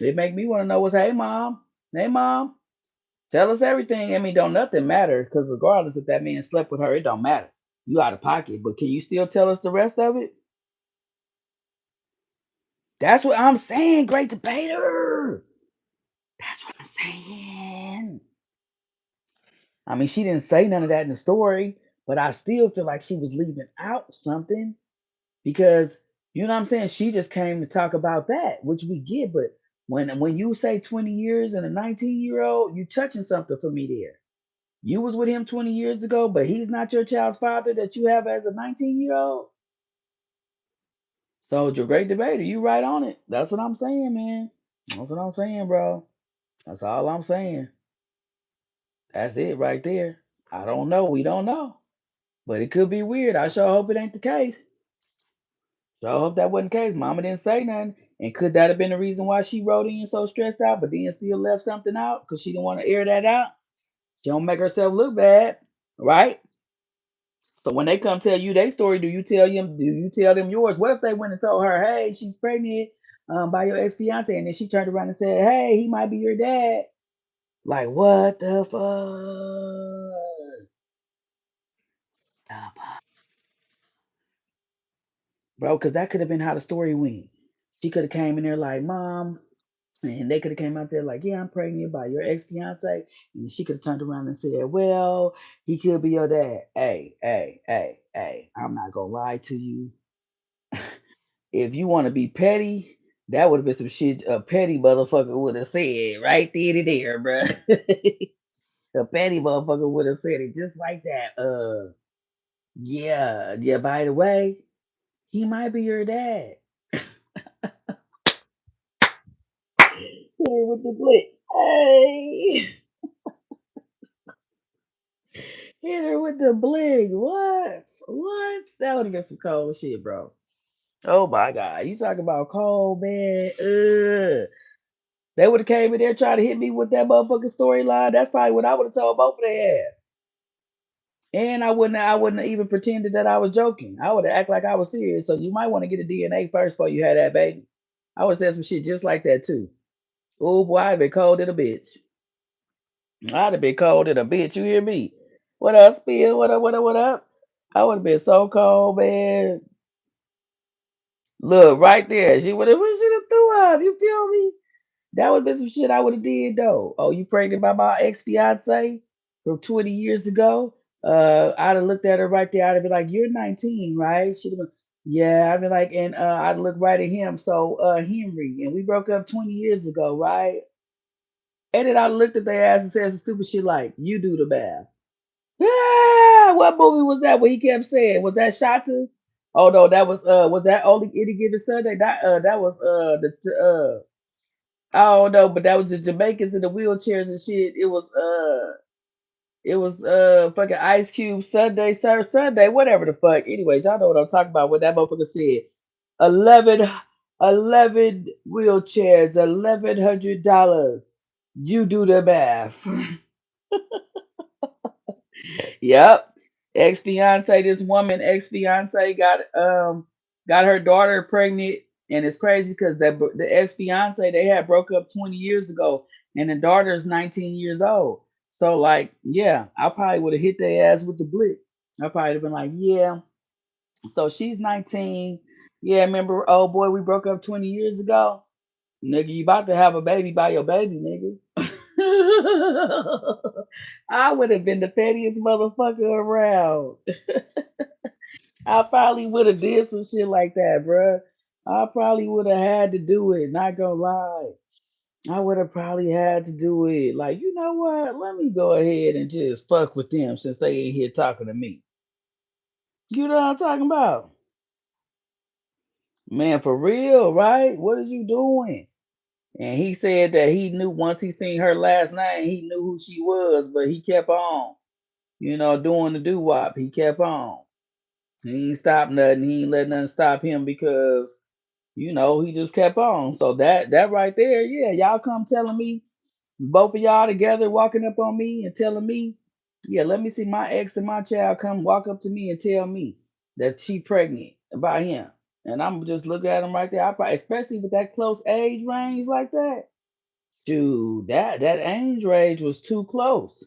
it make me want to know what's hey mom, tell us everything. I mean, don't nothing matter because regardless if that man slept with her, it don't matter. You out of pocket, but can you still tell us the rest of it? That's what I'm saying, great debater. That's what I'm saying. I mean, she didn't say none of that in the story, but I still feel like she was leaving out something because you know what I'm saying. She just came to talk about that, which we get. But when you say 20 years and a 19-year-old, you touching something for me there. You was with him 20 years ago, but he's not your child's father that you have as a 19-year-old. So, your great debater, you right on it. That's what I'm saying, man. That's what I'm saying, bro. That's all I'm saying. That's it right there. I don't know. We don't know. But it could be weird. I sure hope it ain't the case. So I hope that wasn't the case. Mama didn't say nothing. And could that have been the reason why she wrote in so stressed out, but then still left something out because she didn't want to air that out? She don't make herself look bad, right? So when they come tell you their story, do you tell them yours? What if they went and told her, hey, she's pregnant by your ex fiance, and then she turned around and said, hey, he might be your dad? Like what the fuck? Bro, because that could have been how the story went. She could have came in there like, Mom, and they could have came out there like, yeah, I'm pregnant by your ex fiance, and she could have turned around and said, well, he could be your dad. Hey, I'm not gonna lie to you. If you want to be petty, that would have been some shit a petty motherfucker would have said right then and there, bro. A petty motherfucker would have said it just like that. Yeah. By the way, he might be your dad. Here with the blick. Hey, hit her with the bling. What? What? That would have been some cold shit, bro. Oh my god, you talking about cold, man? Ugh. They would have came in there trying to hit me with that motherfucking storyline. That's probably what I would have told both of their ass. And I wouldn't have even pretended that I was joking. I would have act like I was serious. So you might want to get a DNA first before you had that baby. I would have said some shit just like that too. Oh boy, I'd been cold in a bitch. I'd have been cold in a bitch. You hear me? What up, Spill? What up? What up? What up? I would have been so cold, man. Look right there. She would have threw up. You feel me? That would have been some shit I would have did though. Oh, you pregnant by my ex fiance from 20 years ago? I'd have looked at her right there. I'd have been like, "You're 19, right?" She'd have been, "Yeah." I'd be like, and I'd look right at him. So, Henry, and we broke up 20 years ago, right? And then I looked at their ass and said some stupid shit like, "You do the math." Yeah, what movie was that? What he kept saying? Was that Shotas? Oh no, that was that only any given Sunday? That was I don't know, but that was the Jamaicans in the wheelchairs and shit. It was fucking Ice Cube Sunday, Sir Sunday, whatever the fuck. Anyways, y'all know what I'm talking about. What that motherfucker said. 11, 11 wheelchairs, $1,100. You do the math. Yep. Ex fiance, this woman, ex fiance got her daughter pregnant, and it's crazy because the ex fiance they had broke up 20 years ago, and the daughter's 19 years old. So like, yeah, I probably would have hit their ass with the blick. I probably have been like, yeah. So she's 19. Yeah, remember, oh boy, we broke up 20 years ago. Nigga, you about to have a baby by your baby, nigga. I would have been the pettiest motherfucker around. I probably would have did some shit like that, bruh. I probably would have had to do it. Not gonna lie. I would have probably had to do it. Like, you know what? Let me go ahead and just fuck with them since they ain't here talking to me. You know what I'm talking about? Man, for real, right? What is you doing? And he said that he knew once he seen her last night, he knew who she was, but he kept on, doing the doo wop. He kept on. He ain't stopped nothing. He ain't let nothing stop him because, he just kept on. So that right there, yeah, y'all come telling me, both of y'all together walking up on me and telling me, yeah, let me see my ex and my child come walk up to me and tell me that she pregnant by him. And I'm just looking at him right there. Especially with that close age range like that. Shoot, that age range was too close.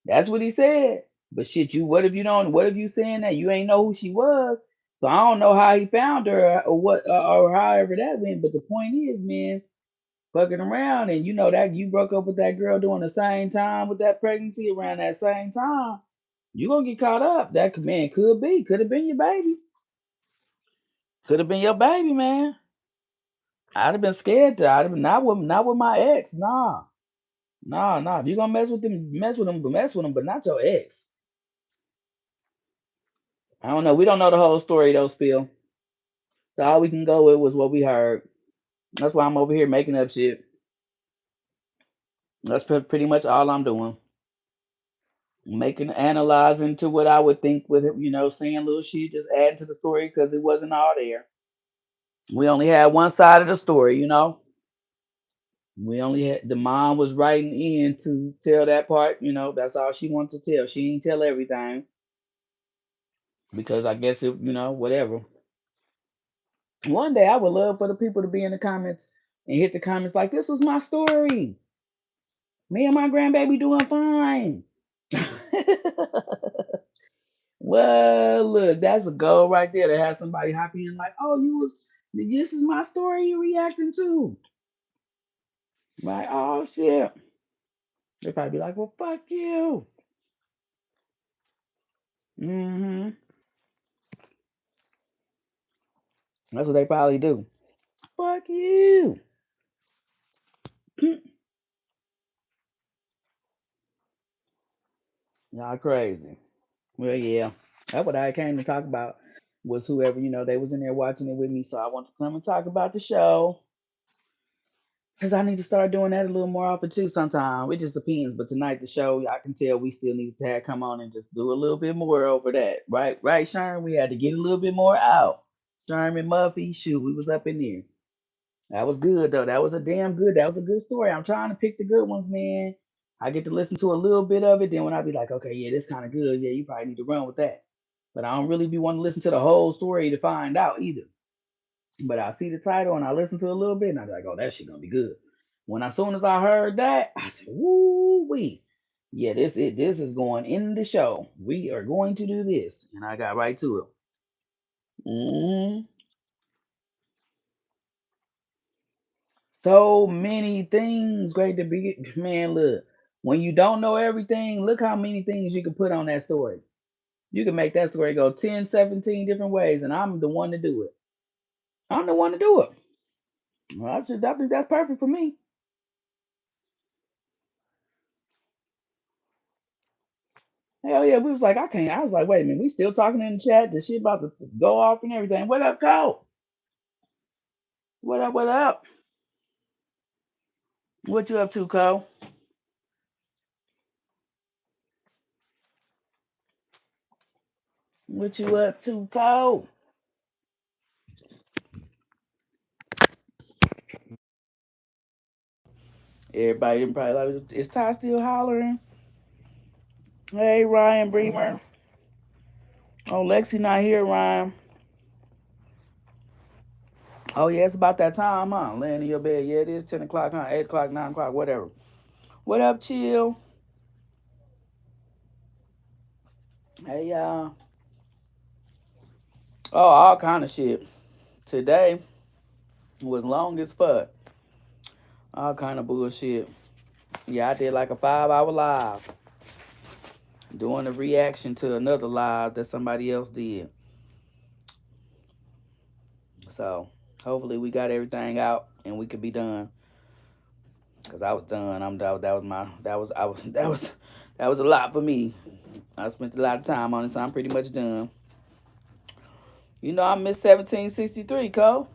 That's what he said. But shit, what if you don't? What if you saying that you ain't know who she was? So I don't know how he found her or what or however that went. But the point is, man, fucking around and you know that you broke up with that girl during the same time with that pregnancy around that same time. You gonna get caught up. That man could have been your baby. Could have been your baby, man. I'd have been scared to. I'd have been not with my ex. Nah. Nah, nah. If you gonna mess with them, but not your ex. I don't know. We don't know the whole story though, Spill. So all we can go with was what we heard. That's why I'm over here making up shit. That's pretty much all I'm doing. Making analyzing to what I would think with it, saying little shit, just adding to the story because it wasn't all there. We only had one side of the story. We only had the mom was writing in to tell that part. That's all she wanted to tell. She didn't tell everything because I guess whatever. One day I would love for the people to be in the comments and hit the comments like this was my story. Me and my grandbaby doing fine. Well, look, that's a goal right there to have somebody hop in like, oh, this is my story you reacting to. Like, oh shit. They probably be like, well, fuck you. Hmm. That's what they probably do. Fuck you. Y'all crazy. Well, yeah. That's what I came to talk about was whoever, they was in there watching it with me. So I want to come and talk about the show. Because I need to start doing that a little more often too sometime. It just depends. But tonight, the show, I can tell we still need to have come on and just do a little bit more over that. Right, right, Sherm? We had to get a little bit more out. Sherm and Muffy, shoot, we was up in there. That was good, though. That was a good story. I'm trying to pick the good ones, man. I get to listen to a little bit of it. Then when I be like, okay, yeah, this kind of good. Yeah, you probably need to run with that. But I don't really be wanting to listen to the whole story to find out either. But I see the title and I listen to a little bit and I be like, oh, that shit gonna be good. When as soon as I heard that, I said, woo wee. Yeah, this is going in the show. We are going to do this. And I got right to it. Hmm. So many things. Great to be man, look. When you don't know everything, look how many things you can put on that story. You can make that story go 10, 17 different ways, and I'm the one to do it. I'm the one to do it. Well, I think that's perfect for me. Hell yeah, we was like, I can't. I was like, wait a minute, we still talking in the chat. The shit about to go off and everything. What up, Cole? What up? What up? What you up to, Cole? What you up to, Cole? Everybody in probably like, is Ty still hollering? Hey, Ryan Bremer. Oh, Lexi not here, Ryan. Oh yeah, it's about that time, huh? Laying in your bed. Yeah, it is 10 o'clock, huh? 8 o'clock, 9 o'clock, whatever. What up, chill? Hey y'all. Oh, all kind of shit. Today was long as fuck. All kind of bullshit. Yeah, I did like a 5 hour live doing a reaction to another live that somebody else did. So hopefully we got everything out and we could be done. Cause I was done. That was a lot for me. I spent a lot of time on it, so I'm pretty much done. You know, I missed 1763, Cole.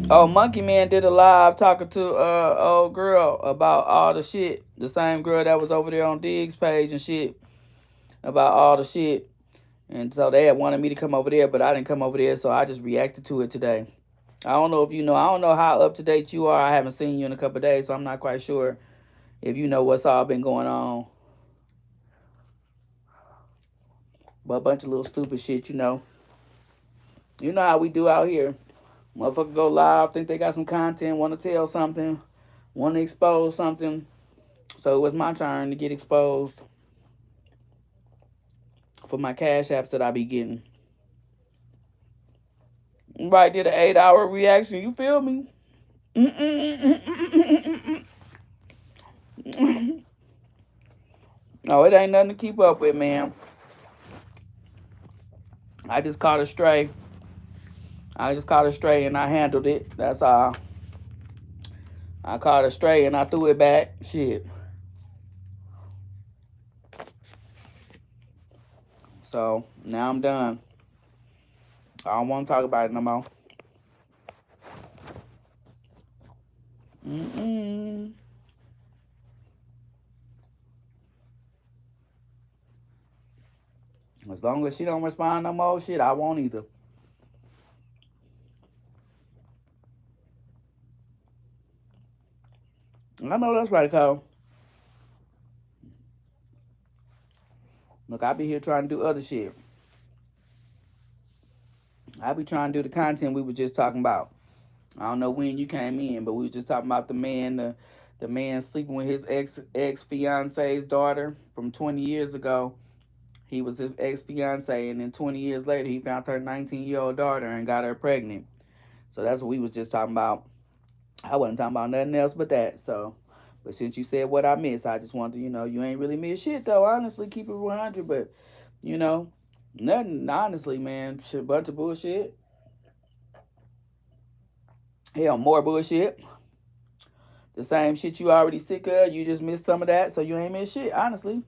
Oh, Monkey Man did a live talking to old girl about all the shit. The same girl that was over there on Diggs' page and shit about all the shit. And so they had wanted me to come over there, but I didn't come over there, so I just reacted to it today. I don't know if you know. I don't know how up to date you are. I haven't seen you in a couple of days, so I'm not quite sure if you know what's all been going on. But a bunch of little stupid shit, you know. You know how we do out here. Motherfucker go live, think they got some content, want to tell something, want to expose something. So it was my turn to get exposed for my cash apps that I be getting. Right, did an 8-hour reaction. You feel me? No, it ain't nothing to keep up with, man. I just caught a stray. And I handled it. That's all. I caught a stray and I threw it back. Shit. So now I'm done. I don't want to talk about it no more. As long as she don't respond no more, shit, I won't either. I know that's right, Cole. Look, I be here trying to do other shit. I be trying to do the content we were just talking about. I don't know when you came in, but we were just talking about the man sleeping with his ex fiance's daughter from 20 years ago. He was his ex fiance, and then 20 years later, he found her 19-year-old daughter and got her pregnant. So that's what we was just talking about. I wasn't talking about nothing else but that. So, but since you said what I missed, I just wanted to, you ain't really miss shit though. Honestly, keep it 100. But nothing. Honestly, man, shit, bunch of bullshit. Hell, more bullshit. The same shit you already sick of. You just missed some of that, so you ain't missed shit. Honestly,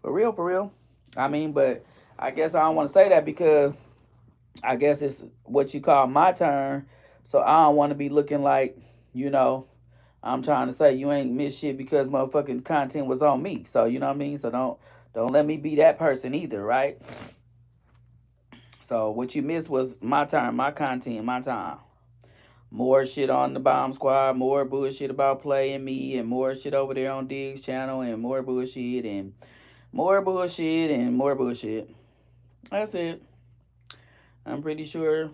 for real. I mean, but I guess I don't want to say that because I guess it's what you call my turn. So I don't want to be looking like, I'm trying to say you ain't missed shit because motherfucking content was on me. So you know what I mean? So don't let me be that person either, right? So what you missed was my time, my content, my time. More shit on the Bomb Squad, more bullshit about playing me, and more shit over there on Diggs channel, and more bullshit, and more bullshit, and more bullshit. That's it. I'm pretty sure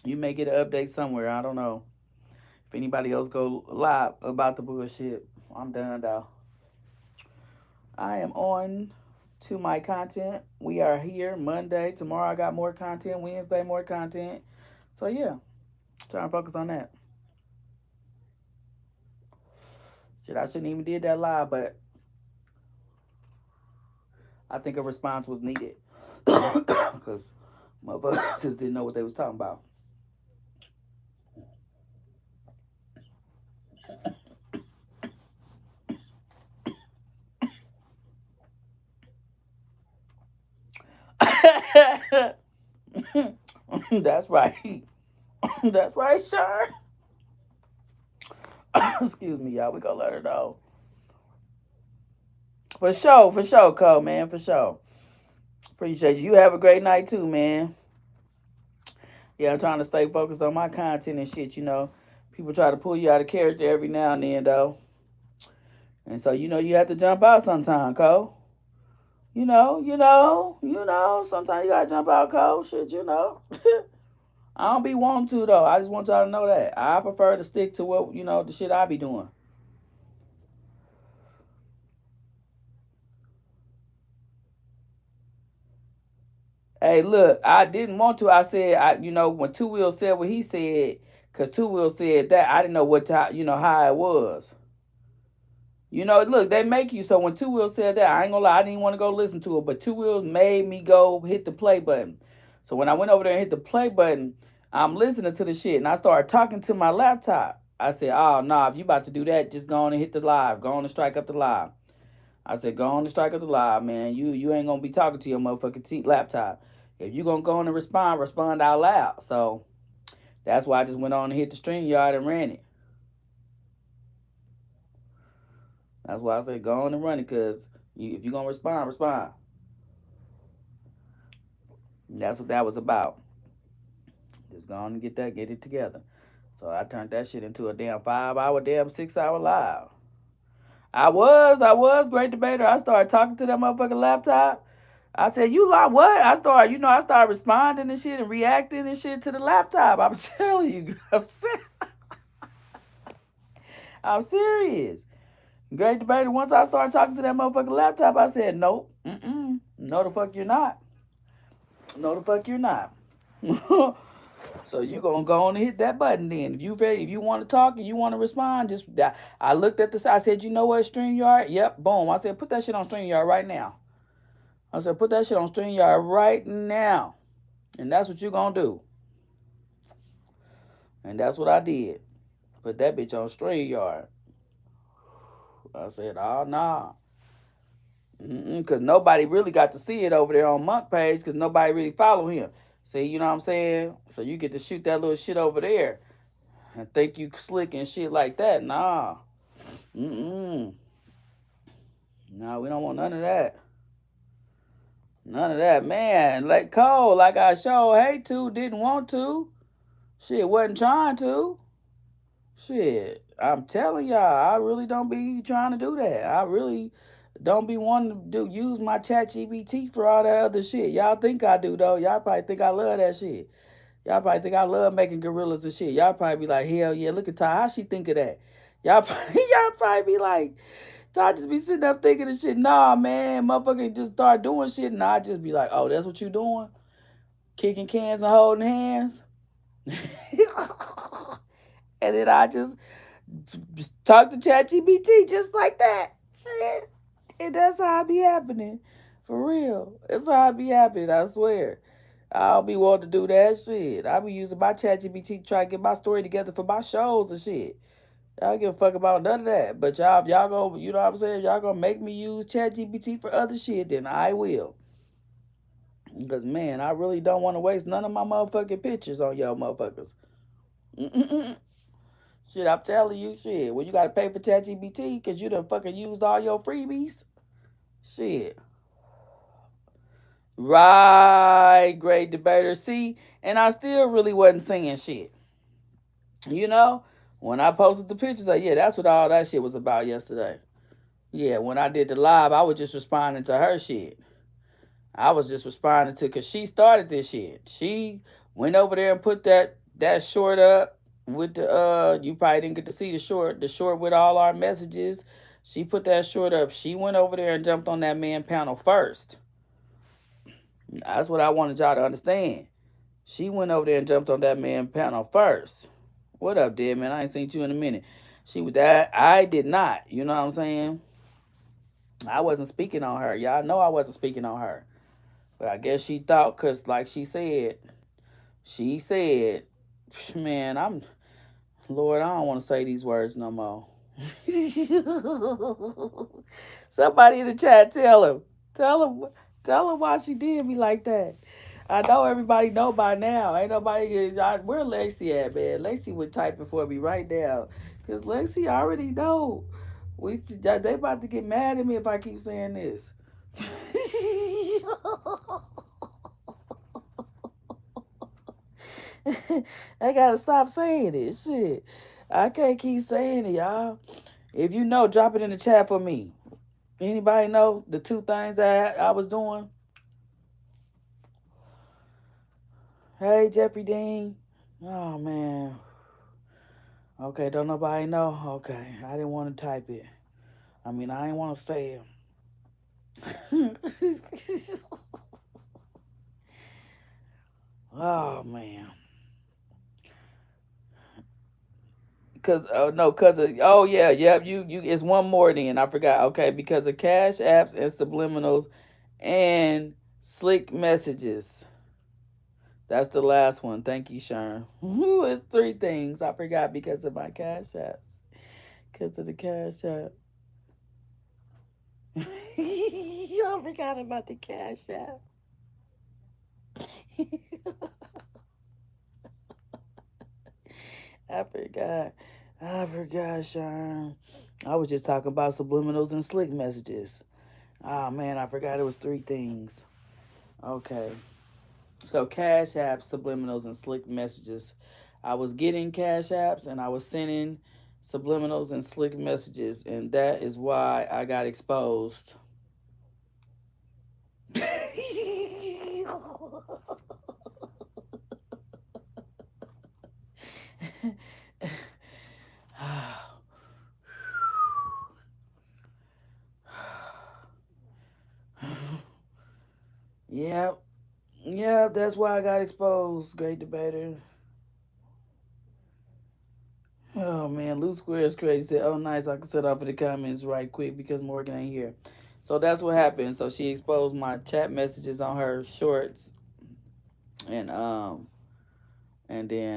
you may get an update somewhere. I don't know. If anybody else go live about the bullshit, I'm done though. I am on to my content. We are here Monday. Tomorrow I got more content. Wednesday more content. So yeah, trying to focus on that. Shit, I shouldn't even did that live, but I think a response was needed because motherfuckers didn't know what they was talking about. That's right. That's right, sure. Excuse me, y'all. We gonna let her know. For sure, Cole, man, for sure. Appreciate you. You have a great night too, man. Yeah, I'm trying to stay focused on my content and shit, People try to pull you out of character every now and then, though. And so, you have to jump out sometime, Cole. Sometimes you gotta jump out, Cole. Shit. I don't be wanting to, though. I just want y'all to know that. I prefer to stick to what, the shit I be doing. Hey, look, I didn't want to. I said, when Two Wheels said what he said, because Two Wheels said that, I didn't know how it was. Look, they make you. So when Two Wheels said that, I ain't gonna lie, I didn't want to go listen to it, but Two Wheels made me go hit the play button. So when I went over there and hit the play button, I'm listening to the shit, and I started talking to my laptop. I said, "Oh no, nah, if you about to do that, just go on and hit the live. Go on and strike up the live." I said, "Go on and strike up the live, man. You ain't gonna be talking to your motherfucking laptop. If you gonna go on and respond out loud." So that's why I just went on and hit the StreamYard and ran it. That's why I said, go on and run it, cause if you gonna respond. That's what that was about. Just go on and get it together. So I turned that shit into a damn 5 hour, damn 6 hour live. I was great debater. I started talking to that motherfucking laptop. I said, "You like what?" I started responding and shit and reacting and shit to the laptop. I'm telling you, I'm serious. Great debater. Once I started talking to that motherfucking laptop, I said, "Nope, no the fuck you're not. No the fuck you're not." So you gonna go on and hit that button then. If you ready, if you want to talk and you want to respond, just I looked at this. I said, "You know what, StreamYard? Yep, boom." I said, "Put that shit on StreamYard right now." I said, "Put that shit on StreamYard right now," and that's what you gonna do. And that's what I did. Put that bitch on StreamYard. I said, "Oh nah." Because nobody really got to see it over there on Monk page because nobody really follow him. See, you know what I'm saying? So you get to shoot that little shit over there and think you slick and shit like that. Nah. No, we don't want none of that. None of that. Man, let Cole, like I sure hate to, didn't want to. Shit, wasn't trying to. Shit, I'm telling y'all, I really don't be trying to do that. I really don't be wanting to use my chat GPT for all that other shit. Y'all think I do though. Y'all probably think I love that shit. Y'all probably think I love making gorillas and shit. Y'all probably be like, hell yeah, look at Ty. How she think of that? Y'all probably be like, Ty just be sitting up thinking of shit. Nah, man, motherfucker just start doing shit. And I just be like, oh, that's what you doing? Kicking cans and holding hands? And then I just talk to ChatGPT just like that. Shit. And that's how I be happening. For real. That's how I be happening, I swear. I'll be wanting to do that shit. I'll be using my ChatGPT to try to get my story together for my shows and shit. I don't give a fuck about none of that. But y'all, if y'all go, you know what I'm saying? Y'all gonna make me use ChatGPT for other shit, then I will. Because, man, I really don't want to waste none of my motherfucking pictures on y'all motherfuckers. Mm-mm-mm. Shit, I'm telling you, shit. Well, you gotta pay for ChatGPT because you done fucking used all your freebies. Shit. Right, great debater. See, and I still really wasn't saying shit. You know, when I posted the pictures, like, yeah, that's what all that shit was about yesterday. Yeah, when I did the live, I was just responding to her shit. I was just responding to because she started this shit. She went over there and put that short up with the you probably didn't get to see the short with all our messages. She put that short up. She went over there and jumped on that man panel first. That's what I wanted y'all to understand. She went over there and jumped on that man panel first. What up, dead man? I ain't seen you in a minute. She was that I did not. You know what I'm saying? I wasn't speaking on her. Y'all know I wasn't speaking on her. But I guess she thought, cause like she said, man, Lord, I don't want to say these words no more. Somebody in the chat, tell him why she did me like that. I know everybody know by now. Ain't nobody where Lacey at, man? Lacey would type it for me right now, cause Lacey already know. They about to get mad at me if I keep saying this. I gotta stop saying it. Shit. I can't keep saying it, y'all. If you know, drop it in the chat for me. Anybody know the two things that I was doing? Hey, Jeffrey Dean. Oh, man. Okay, don't nobody know? Okay, I didn't want to type it. I mean, I didn't want to say it. Oh, man. Cause you it's one more then I forgot. Okay, because of cash apps and subliminals and slick messages. That's the last one. Thank you, Sharon. It's three things. I forgot because of my cash apps. Because of the cash app. I forgot about the cash app. I forgot. I forgot, Sharon. I was just talking about subliminals and slick messages. Oh man, I forgot it was three things. Okay. So cash apps, subliminals, and slick messages. I was getting cash apps and I was sending subliminals and slick messages, and that is why I got exposed. Yep. Yep, that's why I got exposed, great debater. Oh man, Loose Square is crazy. Said, oh nice, I can set off in the comments right quick because Morgan ain't here. So that's what happened. So she exposed my chat messages on her shorts, and then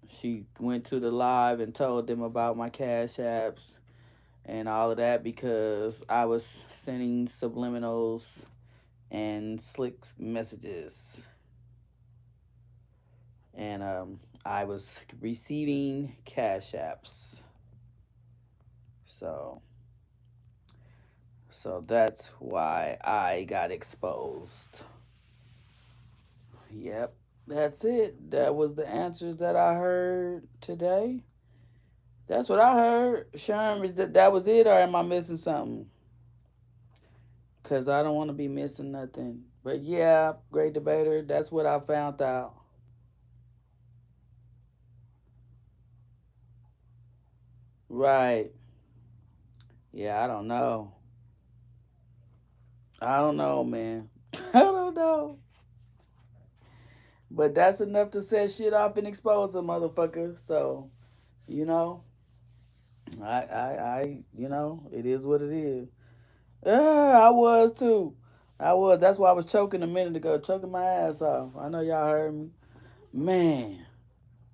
she went to the live and told them about my cash apps and all of that because I was sending subliminals and slick messages, and I was receiving cash apps. So that's why I got exposed. Yep, that's it. That was the answers that I heard today. That's what I heard. Sherm, is that was it, or am I missing something? Cause I don't want to be missing nothing. But yeah, great debater. That's what I found out. Right. Yeah, I don't know. I don't know, man. I don't know. But that's enough to set shit off and expose a motherfucker. So, you know, it is what it is. I was too. I was. That's why I was choking a minute ago, choking my ass off. I know y'all heard me. Man,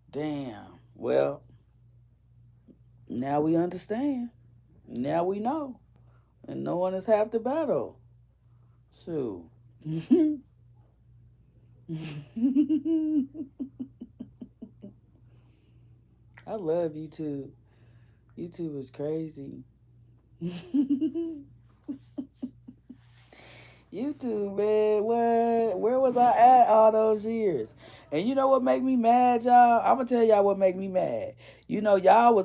damn. Well, now we understand. Now we know. And no one is half the battle. Shoot. I love YouTube. YouTube is crazy. YouTube, man, what? Where was I at all those years? And you know what make me mad, y'all? I'm gonna tell y'all what make me mad. You know, a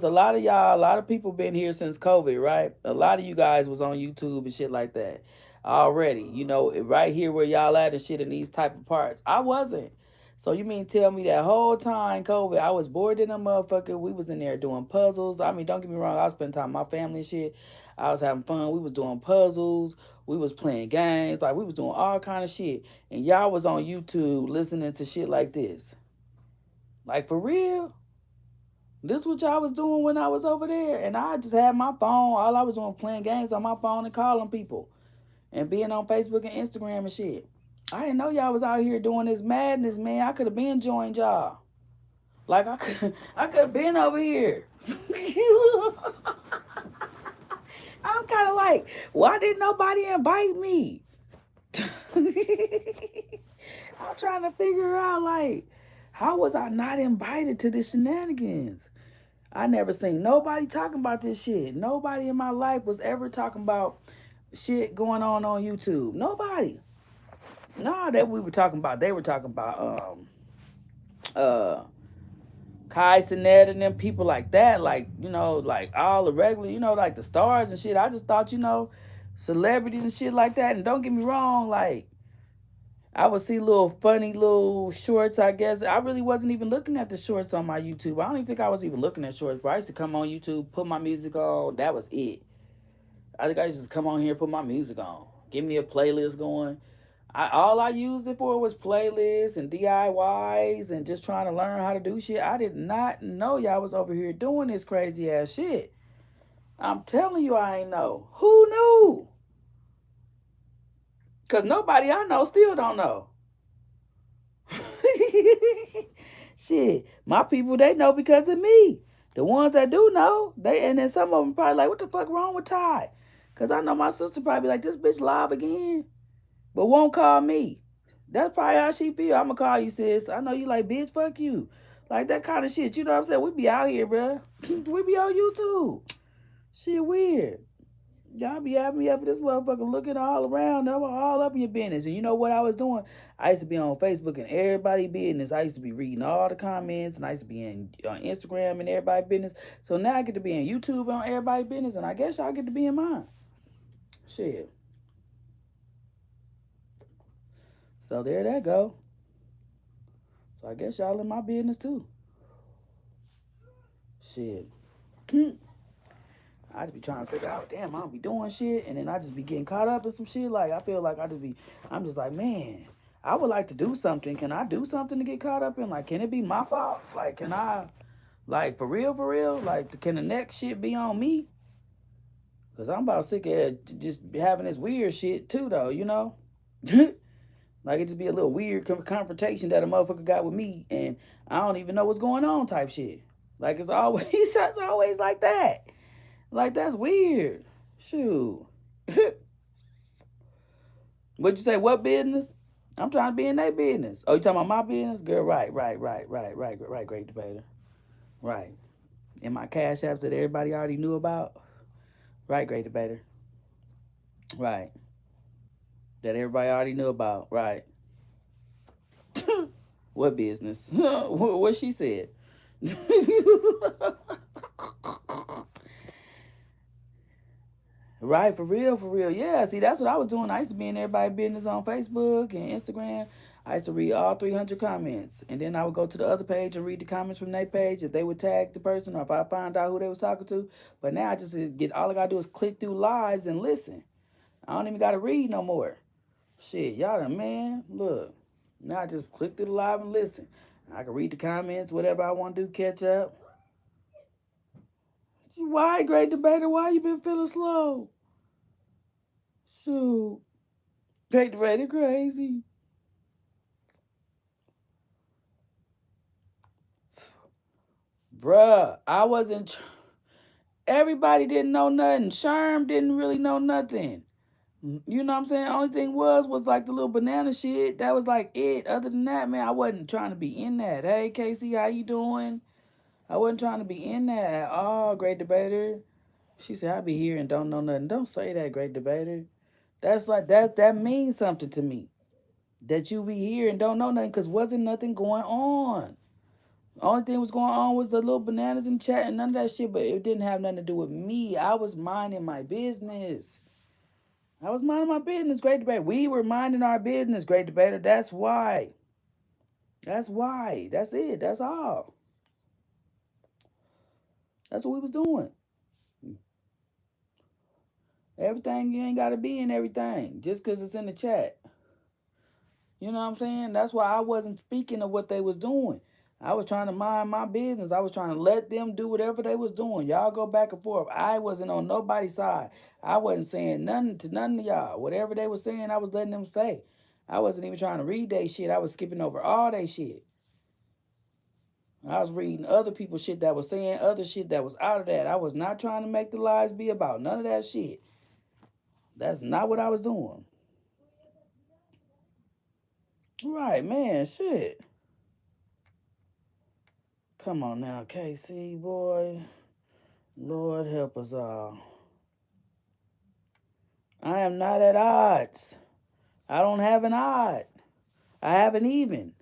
lot of people been here since COVID, right? A lot of you guys was on YouTube and shit like that already. You know, right here where y'all at and shit in these type of parts. I wasn't. So you mean tell me that whole time COVID, I was bored in a motherfucker. We was in there doing puzzles. I mean, don't get me wrong, I was spending time with my family and shit. I was having fun. We was doing puzzles. We was playing games. Like we was doing all kind of shit. And y'all was on YouTube listening to shit like this. Like for real? This what y'all was doing when I was over there. And I just had my phone. All I was doing playing games on my phone and calling people. And being on Facebook and Instagram and shit. I didn't know y'all was out here doing this madness, man. I could have been joined y'all. Like I could have been over here. I'm kind of like, why didn't nobody invite me? I'm trying to figure out, like, how was I not invited to the shenanigans? I never seen nobody talking about this shit. Nobody in my life was ever talking about shit going on YouTube. Nobody. Nah, that we were talking about. They were talking about uh Kai Sinet and them people like that, like, you know, like all the regular, you know, like the stars and shit. I just thought, you know, celebrities and shit like that. And don't get me wrong, like, I would see little funny little shorts, I guess. I really wasn't even looking at the shorts on my YouTube. I don't even think I was even looking at shorts, but I used to come on YouTube, put my music on. That was it. I think I used to just come on here, put my music on. Give me a playlist going. All I used it for was playlists and DIYs and just trying to learn how to do shit. I did not know y'all was over here doing this crazy ass shit. I'm telling you, I ain't know. Who knew? Cause nobody I know still don't know. Shit, my people, they know because of me. The ones that do know, and then some of them probably like, what the fuck wrong with Ty? Because I know my sister probably like, this bitch live again, but won't call me. That's probably how she feel. I'm going to call you, sis. I know you like, bitch, fuck you. Like that kind of shit. You know what I'm saying? We be out here, bruh. We be on YouTube. Shit weird. Y'all be having me up in this motherfucker looking all around, all up in your business. And you know what I was doing? I used to be on Facebook and everybody business. I used to be reading all the comments, and I used to be on Instagram and everybody business. So now I get to be in YouTube on everybody business, and I guess y'all get to be in mine. Shit. So there that go. So I guess y'all in my business too. Shit. I just be trying to figure out, damn, I don't be doing shit, and then I just be getting caught up in some shit. Like I feel like I'm just like, man, I would like to do something. Can I do something to get caught up in? Like, can it be my fault? Like, can I, like, for real? Like, can the next shit be on me? Cause I'm about sick of just having this weird shit too, though. You know, like it just be a little weird confrontation that a motherfucker got with me, and I don't even know what's going on, type shit. Like it's always like that. Like that's weird. Shoot. What'd you say? What business? I'm trying to be in their business. Oh, you talking about my business? Girl, right, great debater. Right. In my cash apps that everybody already knew about. Right, great debater. Right. That everybody already knew about. Right. What business? What she said. Right, for real. Yeah, see, that's what I was doing. I used to be in everybody's business on Facebook and Instagram. I used to read all 300 comments. And then I would go to the other page and read the comments from their page if they would tag the person or if I find out who they was talking to. But now I just get, all I got to do is click through lives and listen. I don't even got to read no more. Shit, y'all done, man, look. Now I just click through the live and listen. I can read the comments, whatever I want to do, catch up. Why, great debater? Why you been feeling slow? Shoot. Great debater crazy. Bruh, I wasn't. Everybody didn't know nothing. Sherm didn't really know nothing. You know what I'm saying? Only thing was like the little banana shit. That was like it. Other than that, man, I wasn't trying to be in that. Hey, Casey, how you doing? I wasn't trying to be in that at all, great debater. She said, I be here and don't know nothing. Don't say that, great debater. That's like, that means something to me. That you be here and don't know nothing because wasn't nothing going on. Only thing was going on was the little bananas in chat and none of that shit, but it didn't have nothing to do with me. I was minding my business. I was minding my business, great debater. We were minding our business, great debater. That's why. That's why. That's it. That's all. That's what we was doing. Everything, you ain't got to be in everything just because it's in the chat. You know what I'm saying? That's why I wasn't speaking of what they was doing. I was trying to mind my business. I was trying to let them do whatever they was doing. Y'all go back and forth. I wasn't on nobody's side. I wasn't saying nothing to none of y'all. Whatever they was saying, I was letting them say. I wasn't even trying to read their shit. I was skipping over all their shit. I was reading other people's shit that was saying other shit that was out of that. I was not trying to make the lies be about none of that shit. That's not what I was doing. Right, man, shit. Come on now, KC, boy. Lord help us all. I am not at odds. I don't have an odd. I have an even.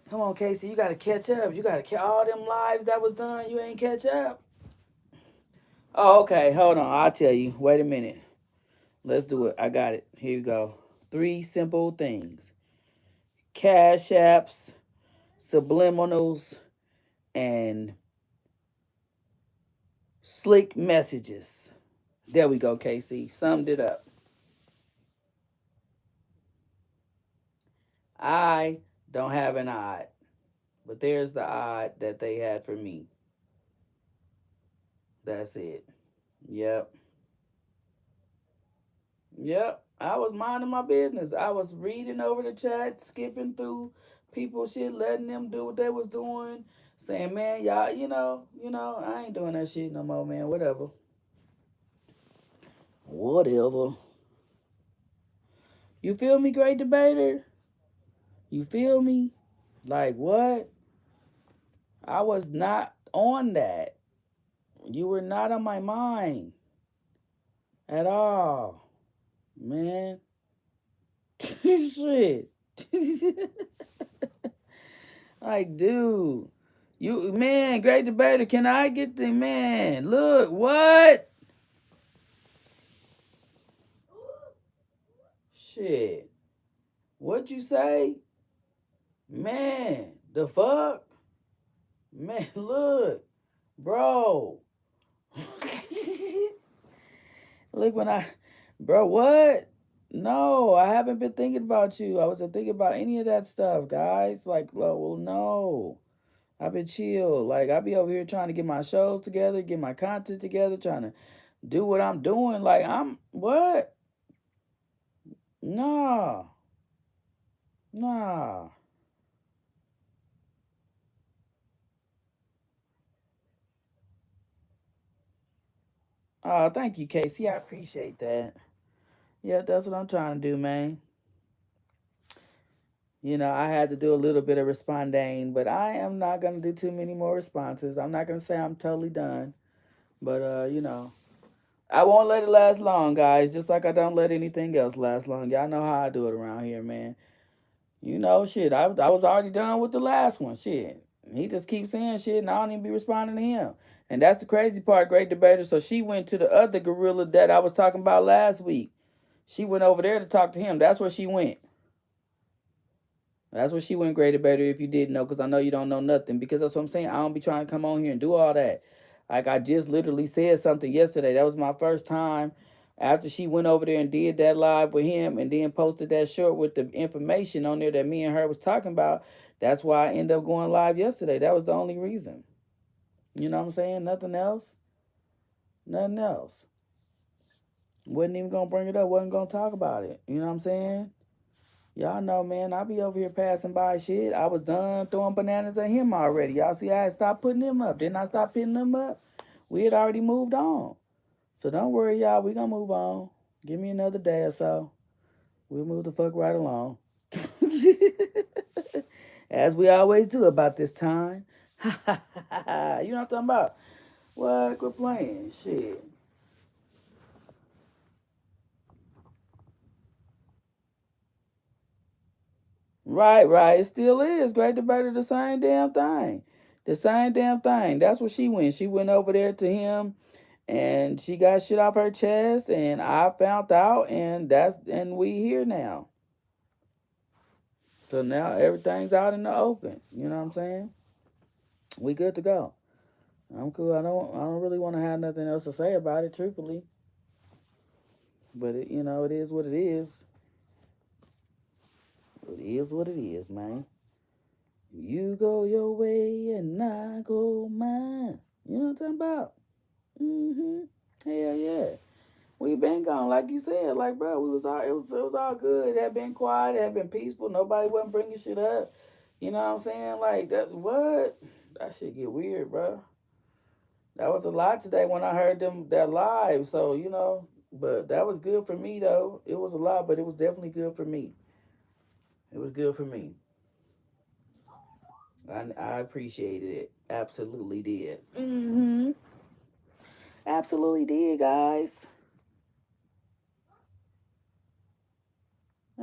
Come on, Casey, you gotta catch up. You gotta all them lives that was done. You ain't catch up. Oh, okay. Hold on. I'll tell you. Wait a minute. Let's do it. I got it. Here you go. 3 simple things: cash apps, subliminals, and slick messages. There we go, Casey. Summed it up. I don't have an odd, but there's the odd that they had for me. That's it. Yep. Yep, I was minding my business. I was reading over the chat, skipping through people shit, letting them do what they was doing, saying, "Man, y'all, I ain't doing that shit no more, man. Whatever, whatever." You feel me, great debater? You feel me? Like what? I was not on that. You were not on my mind at all, man. Shit. Like, dude, you man, great debater. Can I get the man? Look, what? Shit. What you say? Man, the fuck? Man, look, bro. Look when bro, what? No, I haven't been thinking about you. I wasn't thinking about any of that stuff, guys. Like, well, no. I've been chill. Like, I be over here trying to get my shows together, get my content together, trying to do what I'm doing. Like, I'm what? Nah, nah. Oh, thank you, Casey. I appreciate that. Yeah, that's what I'm trying to do, man. I had to do a little bit of responding, but I am not gonna do too many more responses. I'm not gonna say I'm totally done, but I won't let it last long, guys. Just like I don't let anything else last long. Y'all know how I do it around here, man. Shit. I was already done with the last one. Shit. He just keeps saying shit, and I don't even be responding to him. And that's the crazy part, great debater. So she went to the other gorilla that I was talking about last week. She went over there to talk to him. That's where she went. That's what she went graded better if you didn't know, because I know you don't know nothing. Because that's what I'm saying. I don't be trying to come on here and do all that. Like I just literally said something yesterday. That was my first time after she went over there and did that live with him and then posted that short with the information on there that me and her was talking about. That's why I ended up going live yesterday. That was the only reason. You know what I'm saying? Nothing else. Nothing else. Wasn't even gonna bring it up. Wasn't gonna talk about it. You know what I'm saying? Y'all know, man, I be over here passing by shit. I was done throwing bananas at him already. Y'all see I had stopped putting them up. Didn't I stop putting them up? We had already moved on. So don't worry, y'all. We gonna move on. Give me another day or so. We'll move the fuck right along. As we always do about this time. You know what I'm talking about? What? Quit playing. Shit. Right, right. It still is. Great debater, the same damn thing. The same damn thing. That's what she went. She went over there to him and she got shit off her chest and I found out and we here now. So now everything's out in the open. You know what I'm saying? We good to go. I'm cool. I don't really want to have nothing else to say about it, truthfully. But it is what it is. It is what it is, man. You go your way and I go mine. You know what I'm talking about? Mm-hmm. Hell yeah. We been gone, like you said, like bro, we was all it was all good. It had been quiet, it had been peaceful. Nobody wasn't bringing shit up. You know what I'm saying? Like that. What? That shit get weird, bro. That was a lot today when I heard them that live. So but that was good for me though. It was a lot, but it was definitely good for me. It was good for me. I appreciated it. Absolutely did. Absolutely did, guys.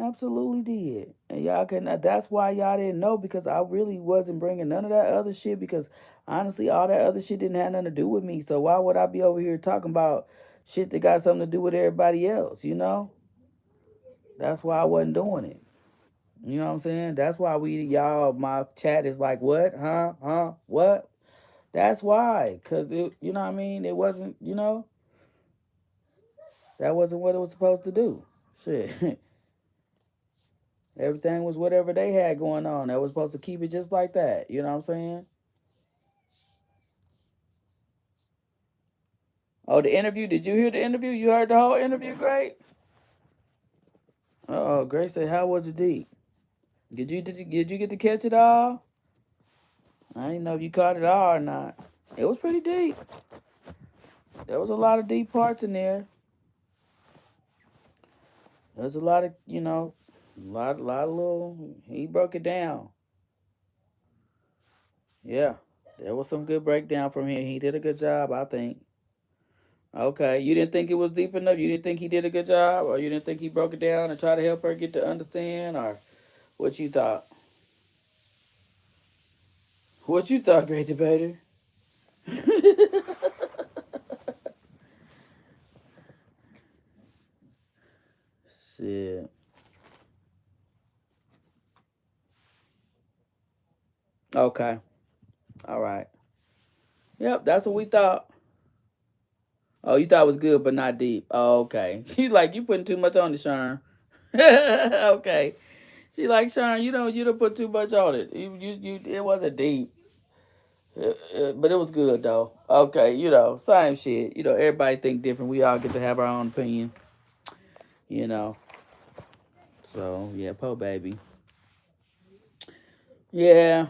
Absolutely did. And y'all can that's why y'all didn't know, because I really wasn't bringing none of that other shit, because honestly all that other shit didn't have nothing to do with me. So why would I be over here talking about shit that got something to do with everybody else? That's why I wasn't doing it. You know what I'm saying? That's why y'all my chat is like, what? Huh? Huh? What? That's why. Cause you know what I mean? It wasn't, that wasn't what it was supposed to do. Shit. Everything was whatever they had going on. That was supposed to keep it just like that. You know what I'm saying? Oh, the interview. Did you hear the interview? You heard the whole interview, great? Oh, Grace said, "How was it deep? Did you get to catch it all? I didn't know if you caught it all or not. It was pretty deep. There was a lot of deep parts in there. There's a lot of lot of little. He broke it down. Yeah, there was some good breakdown from him. He did a good job, I think. Okay, you didn't think it was deep enough. You didn't think he did a good job, or you didn't think he broke it down and tried to help her get to understand, or what you thought? What you thought, great debater? Shit. Okay. All right. Yep, that's what we thought. Oh, you thought it was good but not deep. Oh, okay. She like you putting too much on it, Sharon. Okay. She like Sharon. You don't put too much on it. It wasn't deep. But it was good though. Okay, same shit. Everybody think different. We all get to have our own opinion. You know. So yeah, po baby. Yeah.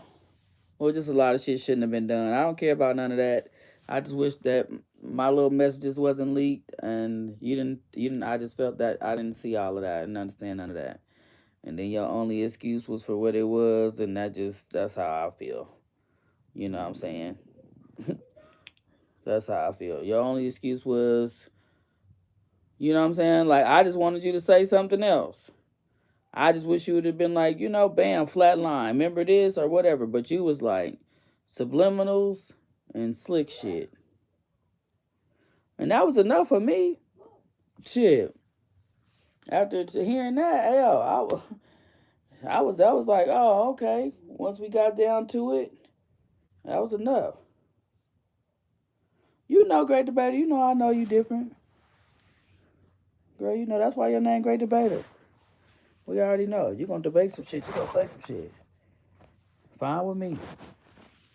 Well, just a lot of shit shouldn't have been done. I don't care about none of that. I just wish that my little messages wasn't leaked, and you didn't. I just felt that I didn't see all of that and understand none of that. And then your only excuse was for what it was, and that's how I feel. You know what I'm saying? That's how I feel. Your only excuse was, you know what I'm saying? Like I just wanted you to say something else. I just wish you would have been like, bam, flat line. Remember this or whatever. But you was like subliminals and slick shit. And that was enough for me. Shit. After hearing that, hell, that was like, oh, okay. Once we got down to it, that was enough. Great debater. I know you different. Girl, that's why your name Great Debater. We already know. You're gonna debate some shit, you gonna say some shit. Fine with me.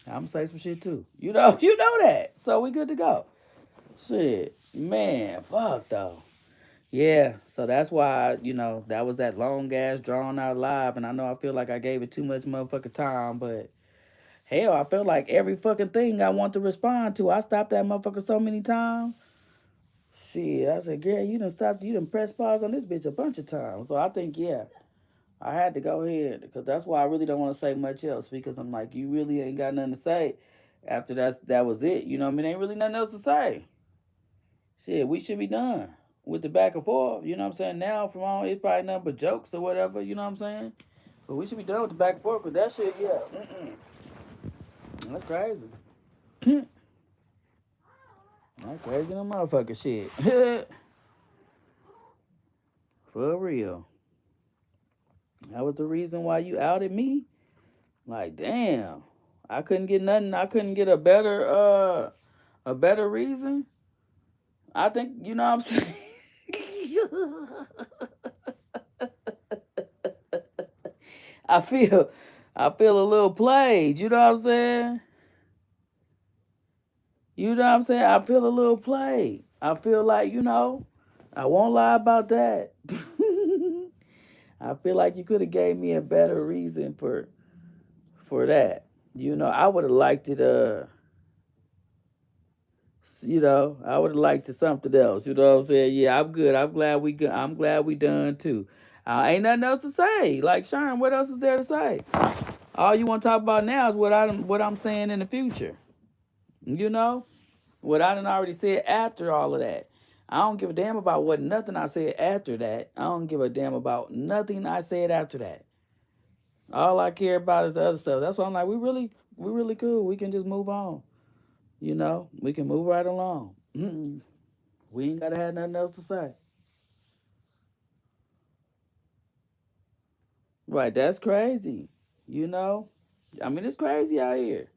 I'm gonna say some shit too. You know that. So we good to go. Shit. Man, fuck though. Yeah, so that's why, that was that long ass drawn out live, and I know I feel like I gave it too much motherfucking time, but hell, I felt like every fucking thing I want to respond to, I stopped that motherfucker so many times. Shit, I said, girl, you done press pause on this bitch a bunch of times. So I think, yeah, I had to go ahead, because that's why I really don't want to say much else, because I'm like, you really ain't got nothing to say after that was it. You know what I mean? Ain't really nothing else to say. Shit, we should be done with the back and forth. You know what I'm saying? Now, from on, it's probably nothing but jokes or whatever. You know what I'm saying? But we should be done with the back and forth, because that shit, yeah. That's crazy. That's crazy than motherfucker shit. For real. That was the reason why you outed me? Like, damn. I couldn't get nothing. I couldn't get a better reason. I think, you know what I'm saying? I feel I feel a little played, you know what I'm saying? You know what I'm saying? I feel a little played. I feel like, I won't lie about that. I feel like you could have gave me a better reason for that. I would have liked it I would have liked it something else. You know what I'm saying? Yeah, I'm good. I'm glad we done too. Ain't nothing else to say. Like Sharon, what else is there to say? All you want to talk about now is what I'm saying in the future. You know what I done already said after all of that. I don't give a damn about what nothing I said after that. I don't give a damn about nothing I said after that. All I care about is the other stuff. That's why I'm like, we really cool. We can just move on. We can move right along. We ain't gotta have nothing else to say. Right, that's crazy. You know? I mean, it's crazy out here.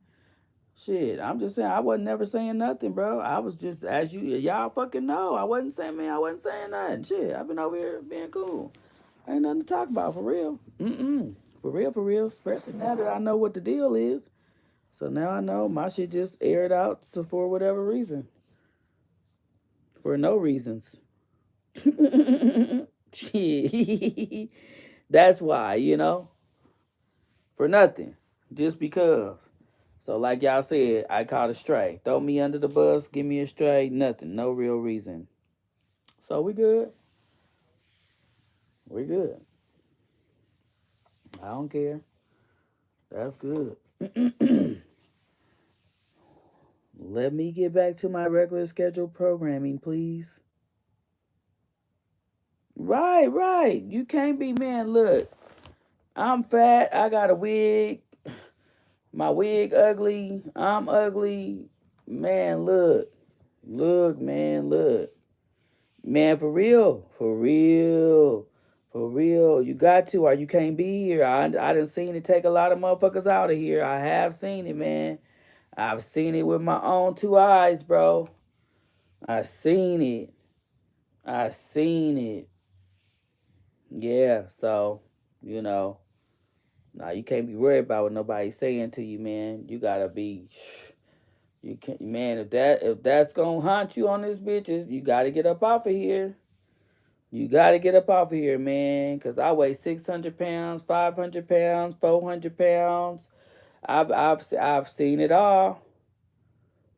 Shit, I'm just saying I wasn't never saying nothing, bro. I was just as y'all fucking know. I wasn't saying man, I wasn't saying nothing. Shit, I've been over here being cool. Ain't nothing to talk about for real. For real, for real. Especially now that I know what the deal is. So now I know my shit just aired out so for whatever reason. For no reasons. Shit. That's why, for nothing. Just because. So, like y'all said, I caught a stray. Throw me under the bus, give me a stray, nothing. No real reason. So, we good. We good. I don't care. That's good. Let me get back to my regular scheduled programming, please. Right, right. You can't be, man. Look, I'm fat. I got a wig. My wig ugly. I'm ugly. Man, look. Look, man, look. Man, for real. For real. For real. You got to or you can't be here. I done seen it take a lot of motherfuckers out of here. I have seen it, man. I've seen it with my own two eyes, bro. I seen it. I seen it. Yeah, so, you know, now you can't be worried about what nobody's saying to you, man. You gotta be you can't man, if that's gonna haunt you on this bitches, you gotta get up off of here. You gotta get up off of here, man. Cause I weigh 600 pounds, 500 pounds, 400 pounds. I've seen it all.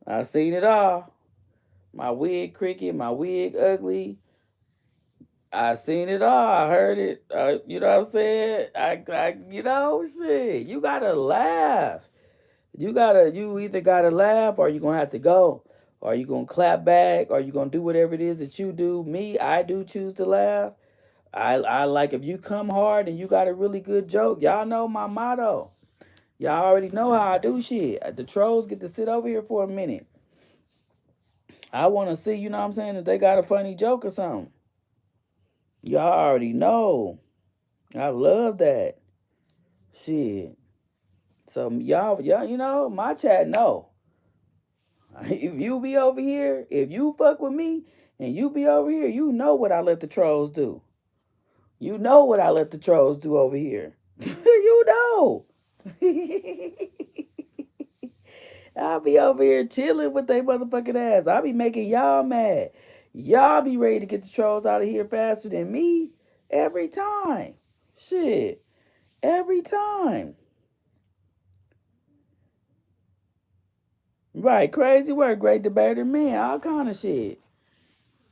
I've seen it all. My wig cricket, my wig ugly. I seen it all. I heard it. You know what I'm saying? Shit. You gotta laugh. You either gotta laugh or you gonna have to go. Or you gonna clap back or you gonna do whatever it is that you do. Me, I do choose to laugh. I like if you come hard and you got a really good joke. Y'all know my motto. Y'all already know how I do shit. The trolls get to sit over here for a minute. I wanna see, you know what I'm saying, if they got a funny joke or something. Y'all already know. I love that. Shit. So y'all, my chat know. If you be over here, if you fuck with me and you be over here, you know what I let the trolls do. You know what I let the trolls do over here. You know. I'll be over here chilling with they motherfucking ass. I'll be making y'all mad. Y'all be ready to get the trolls out of here faster than me every time. Shit. Every time. Right, crazy work, great debater, man, all kind of shit.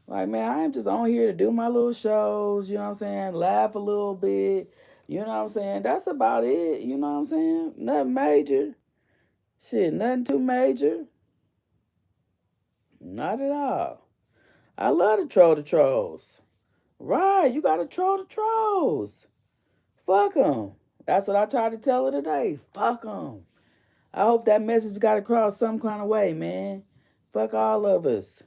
Like, man, I am just on here to do my little shows, you know what I'm saying? Laugh a little bit, you know what I'm saying? That's about it, you know what I'm saying? Nothing major. Shit, nothing too major. Not at all. I love to troll the trolls. Right, you gotta troll the trolls. Fuck them. That's what I tried to tell her today. Fuck them. I hope that message got across some kind of way, man. Fuck all of us.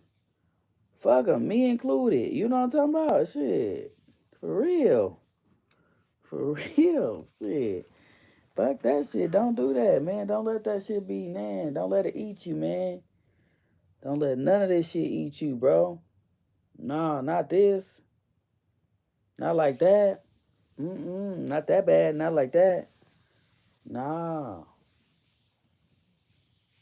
Fuck them, me included. You know what I'm talking about? Shit. For real. For real. Shit. Fuck that shit. Don't do that, man. Don't let that shit be, man. Don't let it eat you, man. Don't let none of this shit eat you, bro. Nah, not this. Not like that. Not that bad. Not like that. Nah.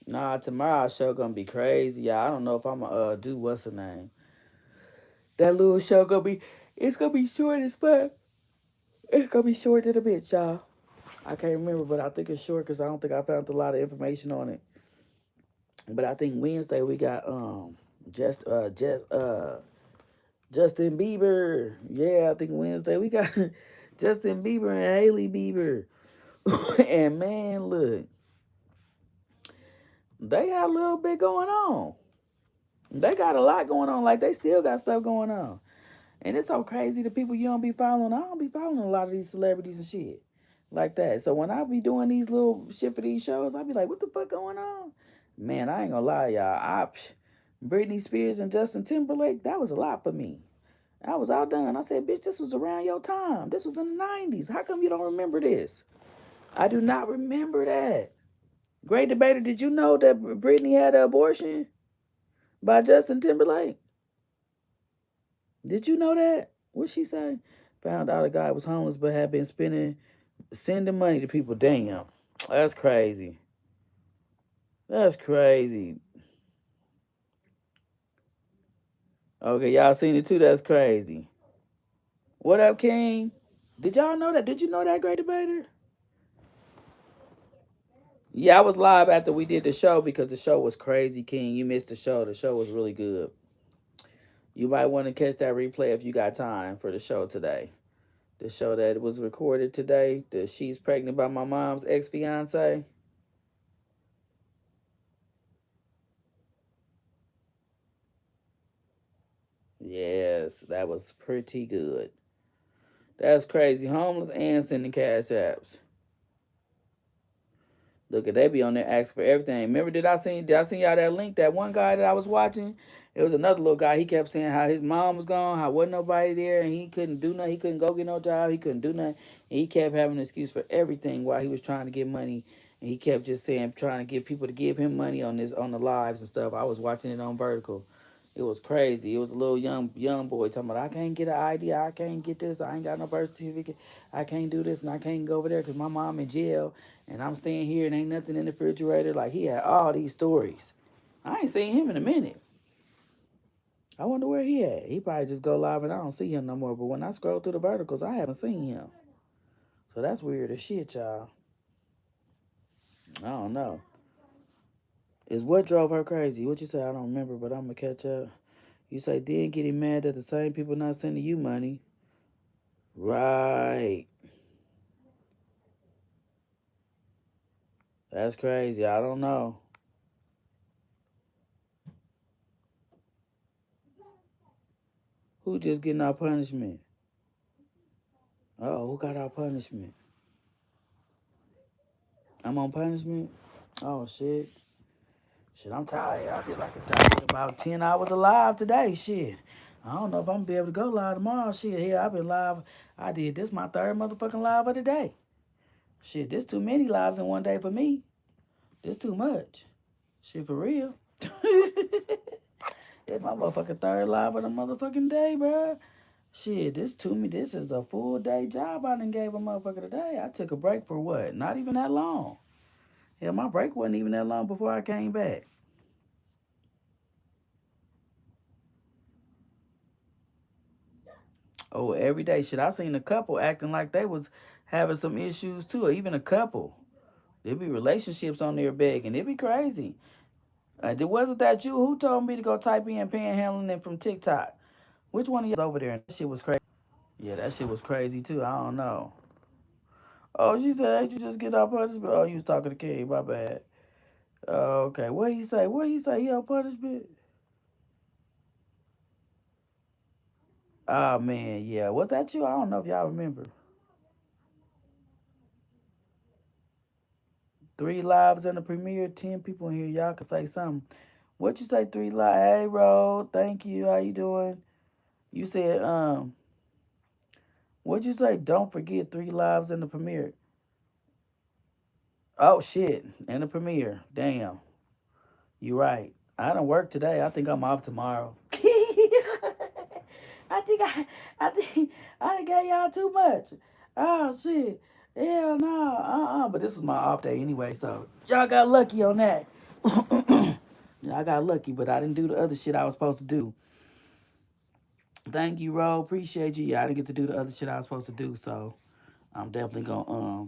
Nah, tomorrow's show gonna be crazy. Yeah, I don't know if I'm gonna do what's the name. That little show it's gonna be short as fuck. It's gonna be short to the bitch, y'all. I can't remember, but I think it's short because I don't think I found a lot of information on it. But I think Wednesday we got Justin Bieber. Yeah, I think Wednesday we got Justin Bieber and Haley Bieber. And man, look, they got a little bit going on. They got a lot going on. Like they still got stuff going on. And it's so crazy the people you don't be following. I don't be following a lot of these celebrities and shit like that. So when I be doing these little shit for these shows, I be like, what the fuck going on? Man, I ain't gonna lie, y'all. Britney Spears and Justin Timberlake, that was a lot for me. I was outdone. I said, bitch, this was around your time. This was in the 90s. How come you don't remember this? I do not remember that. Great debater, did you know that Britney had an abortion by Justin Timberlake? Did you know that? What'd she say? Found out a guy was homeless but had been sending money to people. Damn. That's crazy. That's crazy. Okay, y'all seen it too? That's crazy. What up, King? Did y'all know that? Did you know that, great debater? Yeah, I was live after we did the show because the show was crazy, King. You missed the show. The show was really good. You might want to catch that replay if you got time for the show today. The show that was recorded today, the She's Pregnant by My Mom's Ex Fiance. Yes, that was pretty good. That's crazy. Homeless and sending cash apps. Look, they be on there asking for everything. Remember, did I send y'all that link? That one guy that I was watching, it was another little guy. He kept saying how his mom was gone, how wasn't nobody there, and he couldn't do nothing. He couldn't go get no job. He couldn't do nothing. And he kept having an excuse for everything while he was trying to get money. And he kept just saying, trying to get people to give him money on the lives and stuff. I was watching it on Vertical. It was crazy. It was a little young boy talking about, I can't get an ID. I can't get this. I ain't got no birth certificate. I can't do this and I can't go over there because my mom in jail and I'm staying here and ain't nothing in the refrigerator. Like, he had all these stories. I ain't seen him in a minute. I wonder where he at. He probably just go live and I don't see him no more. But when I scroll through the verticals, I haven't seen him. So that's weird as shit, y'all. I don't know. Is what drove her crazy? What you say? I don't remember, but I'm gonna catch up. You say then getting mad at the same people not sending you money. Right. That's crazy. I don't know. Who just getting our punishment? Oh, who got our punishment? I'm on punishment? Oh, shit. Shit, I'm tired. I feel like I did about 10 hours alive today. Shit. I don't know if I'm gonna be able to go live tomorrow. Shit, here, I've been live. I did this my third motherfucking live of the day. Shit, this too many lives in one day for me. This too much. Shit, for real. It's my motherfucking third live of the motherfucking day, bruh. Shit, this to me, this is a full day job I done gave a motherfucker today. I took a break for what? Not even that long. Yeah, my break wasn't even that long before I came back. Oh, every day. Shit, I seen a couple acting like they was having some issues too, or even a couple. There be relationships on there begging. It be crazy. Wasn't that you who told me to go type in panhandling and from TikTok? Which one of y'all was over there? That shit was crazy. Yeah, that shit was crazy too. I don't know. Oh, she said, ain't you just get out punishment? Oh, you was talking to King. My bad. Okay. What he say? What he say? He on punishment? Oh man, yeah. Was that you? I don't know if y'all remember. 3 lives in the premiere, 10 people in here. Y'all can say something. What you say? 3 lives. Hey, Ro. Thank you. How you doing? You said What'd you say? Don't forget 3 lives in the premiere. Oh shit, in the premiere. Damn. You right. I don't work today. I think I'm off tomorrow. I think I think I done gave y'all too much. Oh shit. Hell no. But this was my off day anyway, so y'all got lucky on that. I got lucky, but I didn't do the other shit I was supposed to do. Thank you, Ro. Appreciate you. Yeah, I didn't get to do the other shit I was supposed to do, so I'm definitely gonna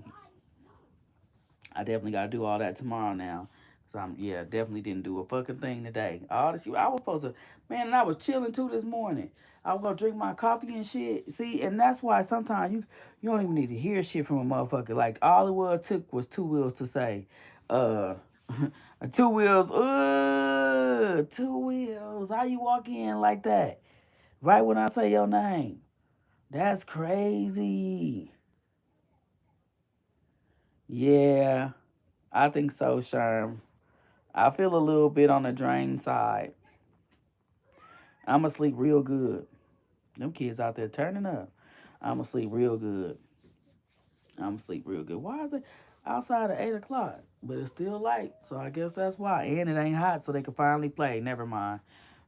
I definitely gotta do all that tomorrow now. So I'm definitely didn't do a fucking thing today. All the shit I was supposed to man, and I was chilling too this morning. I was gonna drink my coffee and shit. See, and that's why sometimes you don't even need to hear shit from a motherfucker. Like all it took was 2 wheels to say, uh 2 wheels, 2 wheels. How you walk in like that? Right when I say your name. That's crazy. Yeah, I think so, Sherm. I feel a little bit on the drain side. I'ma sleep real good. Them kids out there turning up. I'ma sleep real good. I'ma sleep real good. Why is it outside at 8 o'clock? But it's still light, so I guess that's why. And it ain't hot, so they can finally play. Never mind.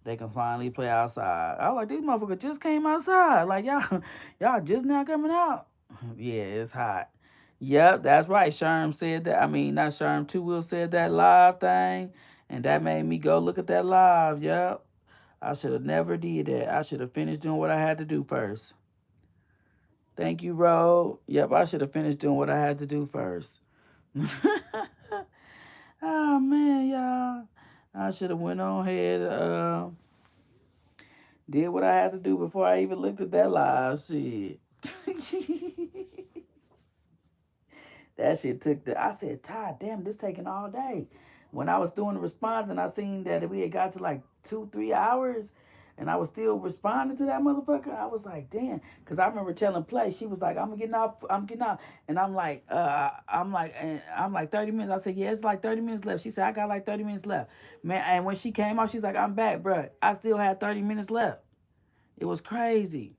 They can finally play outside. I was like, these motherfuckers just came outside. Like y'all just now coming out. Yeah, it's hot. Yep, that's right. Sherm said that. I mean, not Sherm. 2 Will said that live thing, and that made me go look at that live. Yep. I should have never did that. I should have finished doing what I had to do first. Thank you, Ro. Yep, I should have finished doing what I had to do first. Oh man, y'all. I should have went on ahead, did what I had to do before I even looked at that live shit. That shit took I said, Ty, damn, this taking all day. When I was doing the response and I seen that we had got to like 2-3 hours and I was still responding to that motherfucker, I was like, damn. Cause I remember telling Play, she was like, I'm getting off. And I'm like 30 minutes. I said, yeah, it's like 30 minutes left. She said, I got like 30 minutes left. Man, and when she came out, she's like, I'm back, bro. I still had 30 minutes left. It was crazy.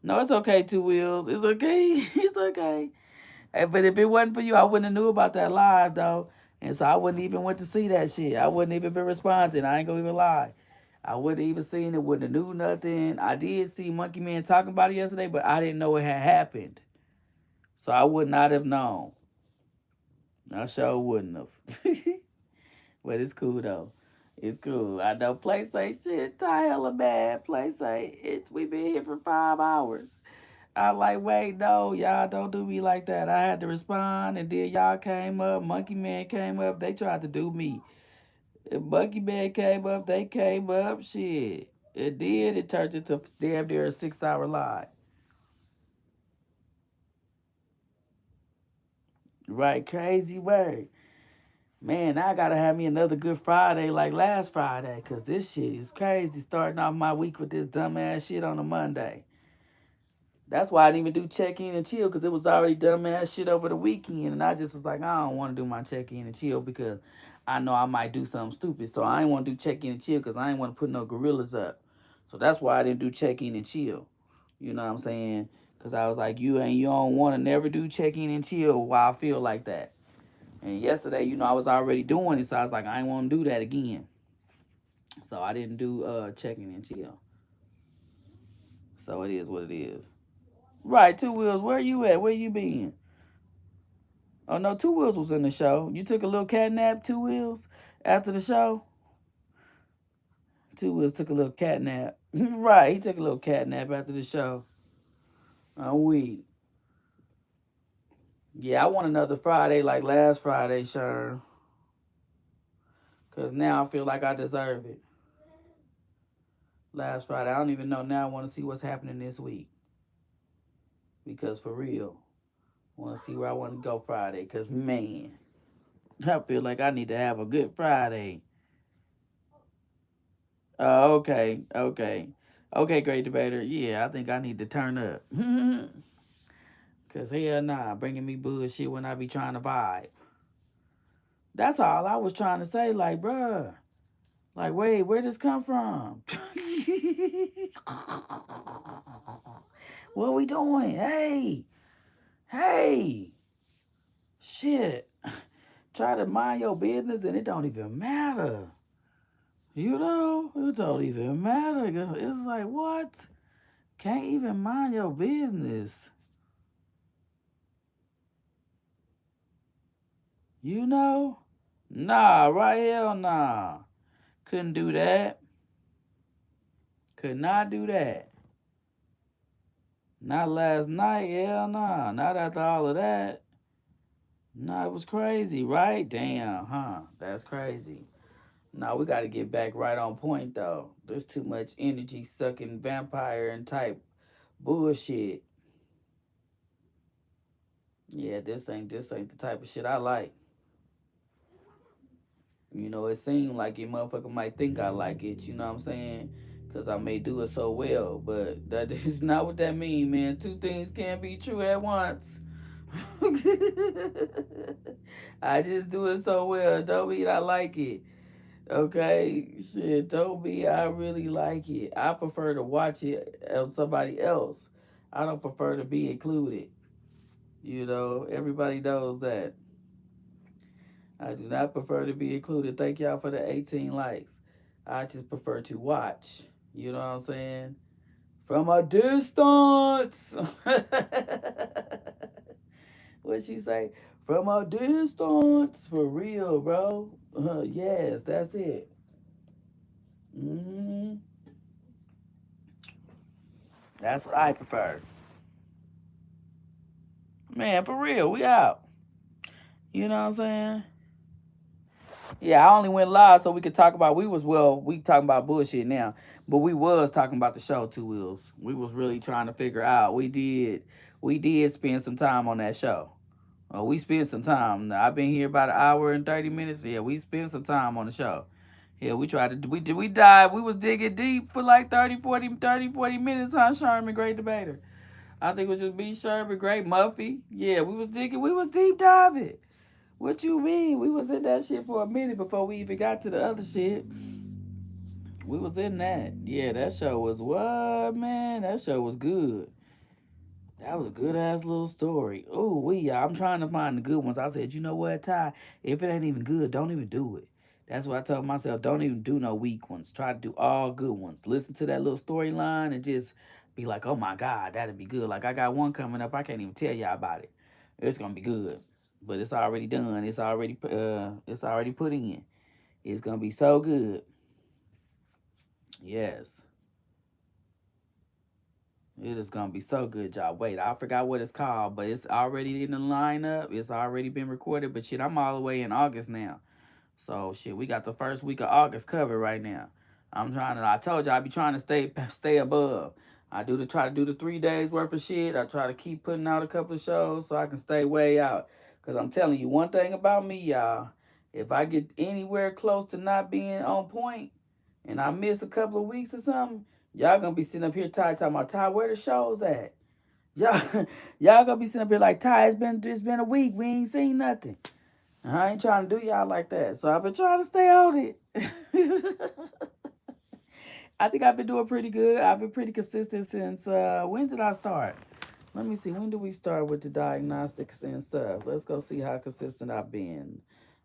No, it's okay, Two Wheels. It's okay. It's okay. But if it wasn't for you, I wouldn't have knew about that live though, and so I wouldn't even went to see that shit. I wouldn't even been responding. I ain't gonna even lie. I wouldn't even seen it. Wouldn't have knew nothing. I did see Monkey Man talking about it yesterday, but I didn't know it had happened, so I would not have known. I sure wouldn't have. But it's cool though. It's cool. I know Play say shit. Ty hella mad. Play say we been here for 5 hours. I like, wait, no, y'all don't do me like that. I had to respond, and then y'all came up. Monkey Man came up. They tried to do me. If Monkey Man came up, they came up. Shit. It did. It turned into damn near a 6 hour live. Right, crazy word. Man, I gotta have me another good Friday like last Friday, cause this shit is crazy. Starting off my week with this dumbass shit on a Monday. That's why I didn't even do check in and chill because it was already dumbass shit over the weekend. And I just was like, I don't want to do my check in and chill because I know I might do something stupid. So I ain't want to do check in and chill because I ain't want to put no gorillas up. So that's why I didn't do check in and chill. You know what I'm saying? Because I was like, you don't want to never do check in and chill while I feel like that. And yesterday, I was already doing it. So I was like, I ain't want to do that again. So I didn't do check in and chill. So it is what it is. Right, Two Wheels, where you at? Where you been? Oh no, Two Wheels was in the show. You took a little cat nap, Two Wheels, after the show. Two Wheels took a little cat nap. Right, he took a little cat nap after the show. Oh we. Yeah, I want another Friday like last Friday, sure. Cause now I feel like I deserve it. Last Friday, I don't even know now. I want to see what's happening this week. Because for real, I want to see where I want to go Friday. Cause man, I feel like I need to have a good Friday. Oh, okay, okay. Okay, great debater. Yeah, I think I need to turn up. Cause hell nah, bringing me bullshit when I be trying to vibe. That's all I was trying to say. Like, bruh, like, wait, where this come from? What we doing? Hey, hey, shit. Try to mind your business and it don't even matter. It don't even matter. It's like, what? Can't even mind your business. You know? Nah, right? Hell nah. Couldn't do that. Could not do that. Not last night. Hell nah. Not after all of that. Nah, it was crazy, right? Damn, huh? That's crazy. Nah, we got to get back right on point, though. There's too much energy sucking vampire and type bullshit. Yeah, this ain't the type of shit I like. It seemed like it motherfucker might think I like it, you know what I'm saying? Because I may do it so well, but that is not what that mean, man. Two things can't be true at once. I just do it so well. Don't mean I like it. Okay? Shit, don't mean I really like it. I prefer to watch it on somebody else. I don't prefer to be included. Everybody knows that. I do not prefer to be included. Thank y'all for the 18 likes. I just prefer to watch. You know what I'm saying? From a distance. What she say? From a distance. For real, bro. Yes, that's it. hmm That's what I prefer. Man, for real, we out. You know what I'm saying? Yeah, I only went live so we could talk about we talking about bullshit now. But we was talking about the show, Two Wheels. We was really trying to figure out. We did spend some time on that show. We spent some time. I've been here about an hour and 30 minutes. Yeah, we spent some time on the show. Yeah, we tried to we died. We was digging deep for like 40 minutes, huh, Sherman, great debater. I think it was just B Sherman, great Muffy. Yeah, we was deep diving. What you mean? We was in that shit for a minute before we even got to the other shit. We was in that. Yeah, that show was what, man? That show was good. That was a good ass little story. Oh, I'm trying to find the good ones. I said, you know what, Ty? If it ain't even good, don't even do it. That's what I told myself. Don't even do no weak ones. Try to do all good ones. Listen to that little storyline and just be like, oh my God, that'd be good. Like I got one coming up. I can't even tell y'all about it. It's gonna be good, but it's already done. It's already put in. It's gonna be so good. Yes. It is gonna be so good, y'all. Wait, I forgot what it's called, but it's already in the lineup. It's already been recorded. But shit, I'm all the way in August now. So shit, we got the first week of August covered right now. I told you I be trying to stay above. Try to do the 3 days worth of shit. I try to keep putting out a couple of shows so I can stay way out. Cause I'm telling you one thing about me, y'all. If I get anywhere close to not being on point and I miss a couple of weeks or something, y'all gonna be sitting up here talking about Ty, where the shows at? Y'all, y'all gonna be sitting up here like Ty, it's been a week. We ain't seen nothing. I ain't trying to do y'all like that. So I've been trying to stay on it. I think I've been doing pretty good. I've been pretty consistent since when did I start? Let me see. When did we start with the diagnostics and stuff? Let's go see how consistent I've been.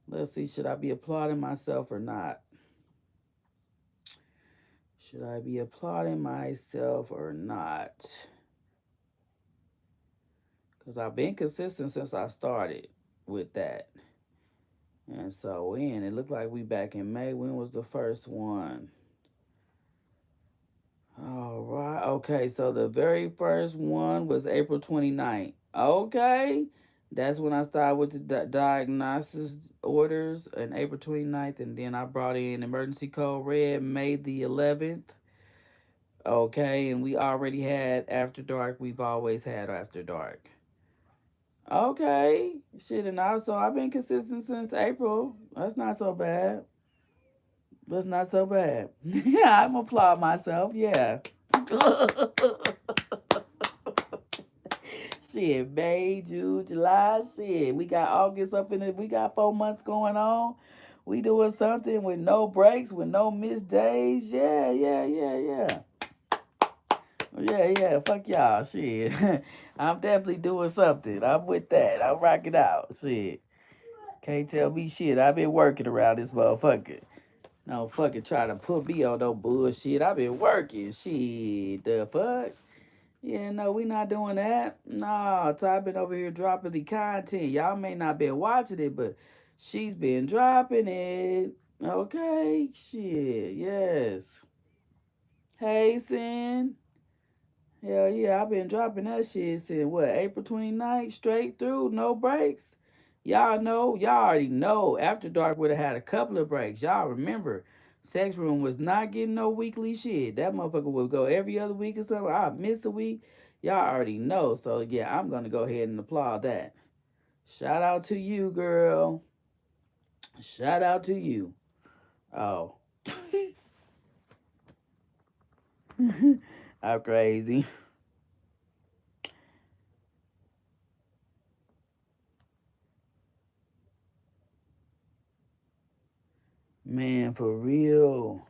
Let's see. Should I be applauding myself or not? Should I be applauding myself or not? Because I've been consistent since I started with that. And so when it looked like we back in May. When was the first one? All right. Okay. So the very first one was April 29th. Okay. That's when I started with the diagnosis orders on April 29th. And then I brought in emergency code red May the 11th. Okay. And we already had After Dark. We've always had After Dark. Okay. Shit. And also, I've been consistent since April. That's not so bad. That's not so bad. Yeah, I'm applaud myself. Yeah. Shit, May, June, July, shit. We got August up in it. We got 4 months going on. We doing something with no breaks, with no missed days. Yeah, yeah, yeah, yeah. Yeah, yeah. Fuck y'all. Shit. I'm definitely doing something. I'm with that. I'm rocking out. Shit. Can't tell me shit. I've been working around this motherfucker. No fucking try to put me on no bullshit. I've been working. Shit. The fuck? Yeah, no, we not doing that. Nah, Ty been over here dropping the content. Y'all may not been watching it, but she's been dropping it. Okay, shit, yes. Hey, Sin. Hell yeah, I've been dropping that shit since what, April 29th, straight through, no breaks. Y'all already know. After Dark would have had a couple of breaks. Y'all remember, Sex Room was not getting no weekly shit. That motherfucker would go every other week or something. I'd miss a week. Y'all already know. So yeah, I'm gonna go ahead and applaud that. Shout out to you, girl. Shout out to you. Oh. I'm crazy. Man, for real.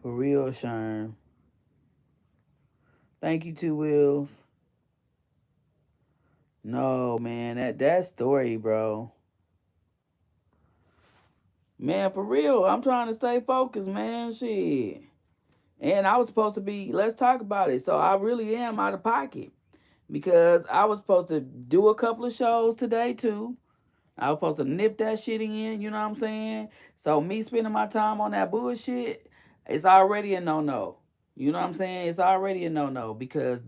For real, Sherm. Thank you, Two Wheels. No, man, that story, bro. Man, for real, I'm trying to stay focused, man. Shit. And I was supposed to be, let's talk about it. So I really am out of pocket because I was supposed to do a couple of shows today too. I was supposed to nip that shit in, you know what I'm saying? So me spending my time on that bullshit, it's already a no-no. You know what I'm saying? It's already a no-no because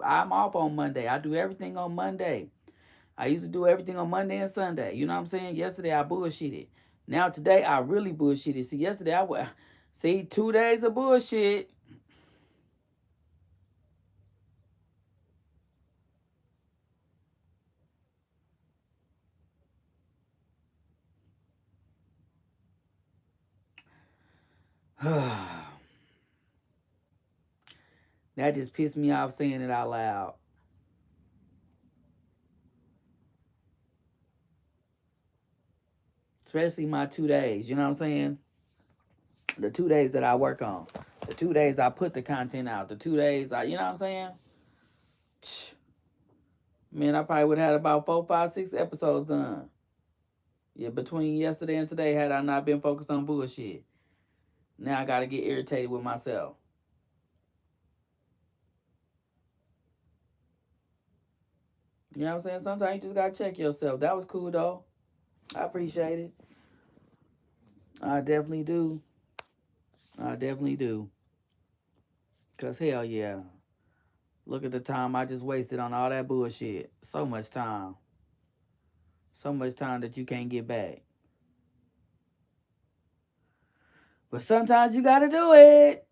I'm off on Monday. I do everything on Monday. I used to do everything on Monday and Sunday. You know what I'm saying? Yesterday I bullshitted. Now today I really bullshitted. See, yesterday see 2 days of bullshit. That just pissed me off saying it out loud. Especially my 2 days. You know what I'm saying? The 2 days that I work on. The 2 days I put the content out. The 2 days you know what I'm saying? Man, I probably would have had about 4, 5, 6 episodes done. Yeah, between yesterday and today, had I not been focused on bullshit. Now I gotta get irritated with myself. You know what I'm saying? Sometimes you just gotta check yourself. That was cool though. I appreciate it. I definitely do. I definitely do. Cause hell yeah. Look at the time I just wasted on all that bullshit. So much time. So much time that you can't get back. But sometimes you gotta do it.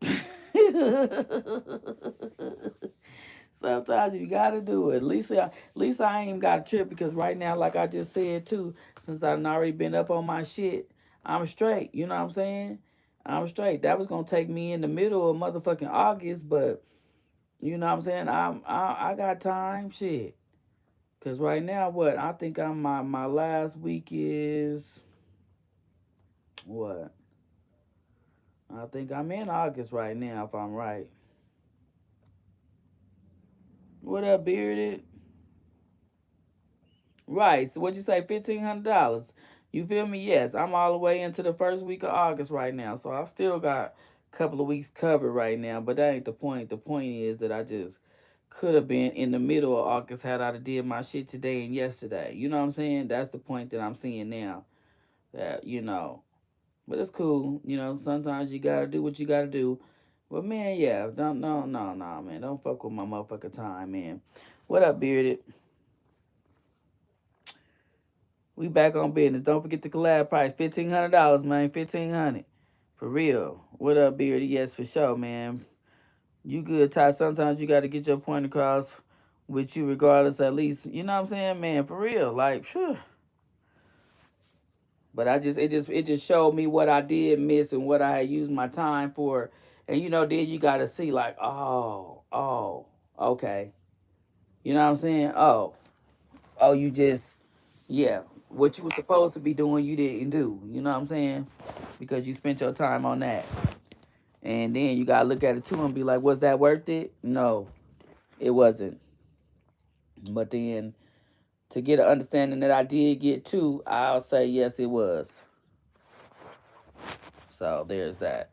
Sometimes you gotta do it. At least I ain't even got a trip because right now, like I just said too, since I've already been up on my shit, I'm straight. You know what I'm saying? I'm straight. That was gonna take me in the middle of motherfucking August, but you know what I'm saying? I got time, shit. Cause right now, what I think my last week is what? I think I'm in August right now, if I'm right. What up, bearded? Right. So what you say, $1,500? You feel me? Yes. I'm all the way into the first week of August right now, so I still got a couple of weeks covered right now. But that ain't the point. The point is that I just could have been in the middle of August had I did my shit today and yesterday. You know what I'm saying? That's the point that I'm seeing now. That but it's cool. Sometimes you gotta do what you gotta do. But man, yeah, don't no, man, don't fuck with my motherfucking time, man. What up, bearded? We back on business. Don't forget the collab price. $1,500, man. 1,500. For real. What up, Beardy? Yes, for sure, man. You good, Ty. Sometimes you gotta get your point across with you regardless, at least. You know what I'm saying, man? For real. Like, phew. But it just showed me what I did miss and what I had used my time for. And then you gotta see like, okay. You know what I'm saying? You just yeah. What you were supposed to be doing, you didn't do. You know what I'm saying? Because you spent your time on that. And then you gotta look at it too and be like, was that worth it? No, it wasn't. But then to get an understanding that I did get to, I'll say yes, it was. So there's that.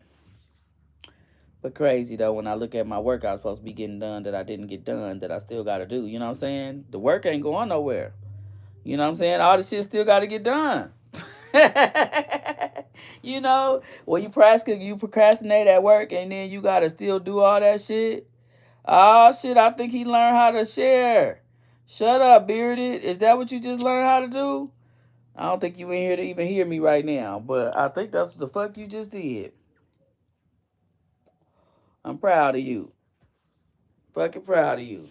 But crazy though, when I look at my work I was supposed to be getting done that I didn't get done that I still gotta do. You know what I'm saying? The work ain't going nowhere. You know what I'm saying? All the shit still gotta get done. When you procrastinate at work and then you gotta still do all that shit. Oh shit, I think he learned how to share. Shut up, bearded. Is that what you just learned how to do? I don't think you in here to even hear me right now, but I think that's what the fuck you just did. I'm proud of you. Fucking proud of you.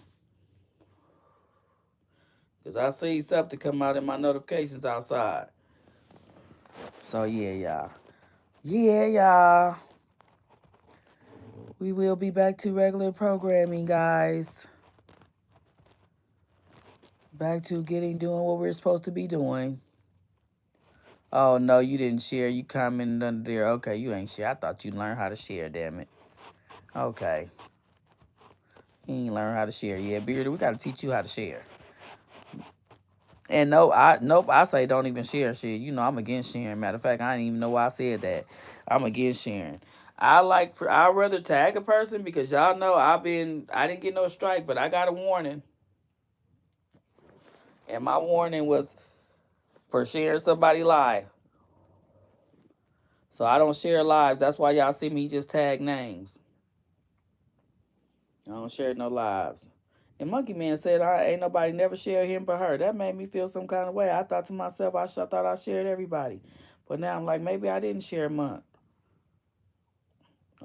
Cause I see something come out in my notifications outside. So yeah, y'all. Yeah, y'all. We will be back to regular programming, guys. Back to doing what we're supposed to be doing. Oh no, you didn't share. You commented under there. Okay, you ain't share. I thought you learned how to share. Damn it. Okay, you ain't learn how to share. Yeah, Beardy, we gotta teach you how to share. And no, I say don't even share shit. I'm against sharing. Matter of fact, I didn't even know why I said that. I'm against sharing. I'd rather tag a person because y'all know I didn't get no strike, but I got a warning. And my warning was for sharing somebody live. So I don't share lives. That's why y'all see me just tag names. I don't share no lives. And Monkey Man said, I ain't nobody never shared him but her. That made me feel some kind of way. I thought to myself, thought I shared everybody. But now I'm like, maybe I didn't share Monk.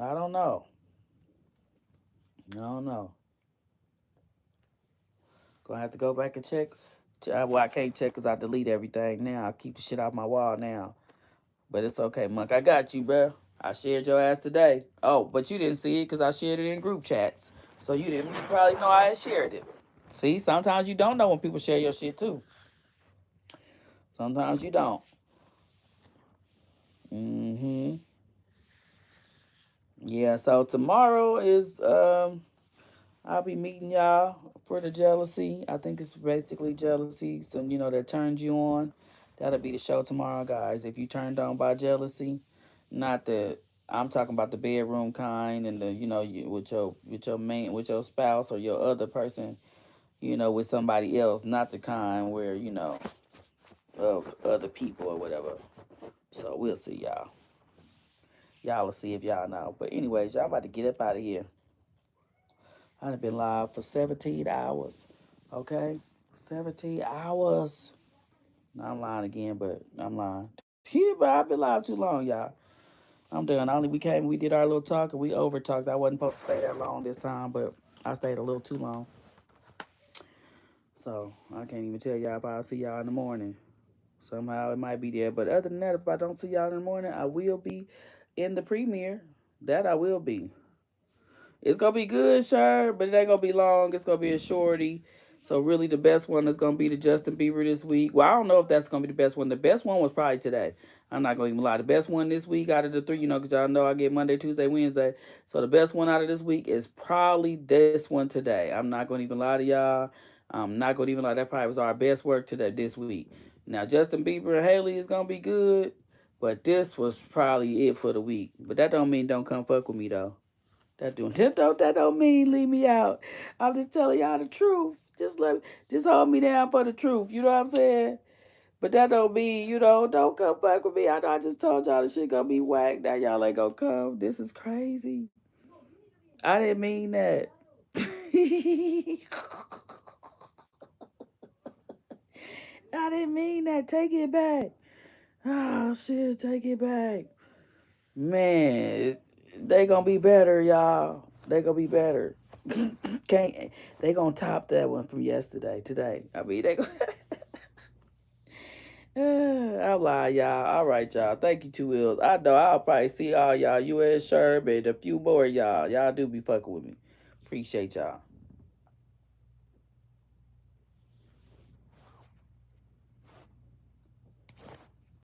I don't know. I don't know. Gonna have to go back and check. Well, I can't check because I delete everything now. I keep the shit off my wall now. But it's okay, Monk. I got you, bro. I shared your ass today. Oh, but you didn't see it because I shared it in group chats. So you didn't probably know I had shared it. See, sometimes you don't know when people share your shit too. Sometimes you don't. Mm-hmm. Yeah, so tomorrow is I'll be meeting y'all for the jealousy. I think it's basically jealousy. So that turns you on. That'll be the show tomorrow, guys. If you turned on by jealousy, not the I'm talking about the bedroom kind and the with your main with your spouse or your other person, with somebody else, not the kind where of other people or whatever. So we'll see y'all. Y'all will see if y'all know. But anyways, y'all about to get up out of here. I've been live for 17 hours. Okay? 17 hours. No, I'm lying again, but I'm lying. Yeah, but I've been live too long, y'all. I'm done. We did our little talk, and we over talked. I wasn't supposed to stay that long this time, but I stayed a little too long. So I can't even tell y'all if I'll see y'all in the morning. Somehow it might be there. But other than that, if I don't see y'all in the morning, I will be in the premiere. That I will be. It's gonna be good, sure, but it ain't gonna be long. It's gonna be a shorty. So really, the best one is gonna be the Justin Bieber this week. Well, I don't know if that's gonna be the best one. The best one was probably today. I'm not gonna even lie. The best one this week out of the three, because y'all know I get Monday, Tuesday, Wednesday. So the best one out of this week is probably this one today. I'm not gonna even lie to y'all. I'm not gonna even lie. That probably was our best work today this week. Now Justin Bieber and Haley is gonna be good, but this was probably it for the week. But that don't mean don't come fuck with me though. That don't mean leave me out. I'm just telling y'all the truth. Just hold me down for the truth. You know what I'm saying? But that don't mean, don't come fuck with me. I know I just told y'all the shit gonna be whack. Now y'all ain't gonna come. This is crazy. I didn't mean that. I didn't mean that. Take it back. Oh shit, take it back. Man, they gonna be better, y'all. They gonna be better. Can't they gonna top that one from yesterday, today? I mean, they. I'm lying, y'all. All right, y'all. Thank you, Two Wheels. I know I'll probably see all y'all. U.S. Sherb and a few more y'all. Y'all do be fucking with me. Appreciate y'all.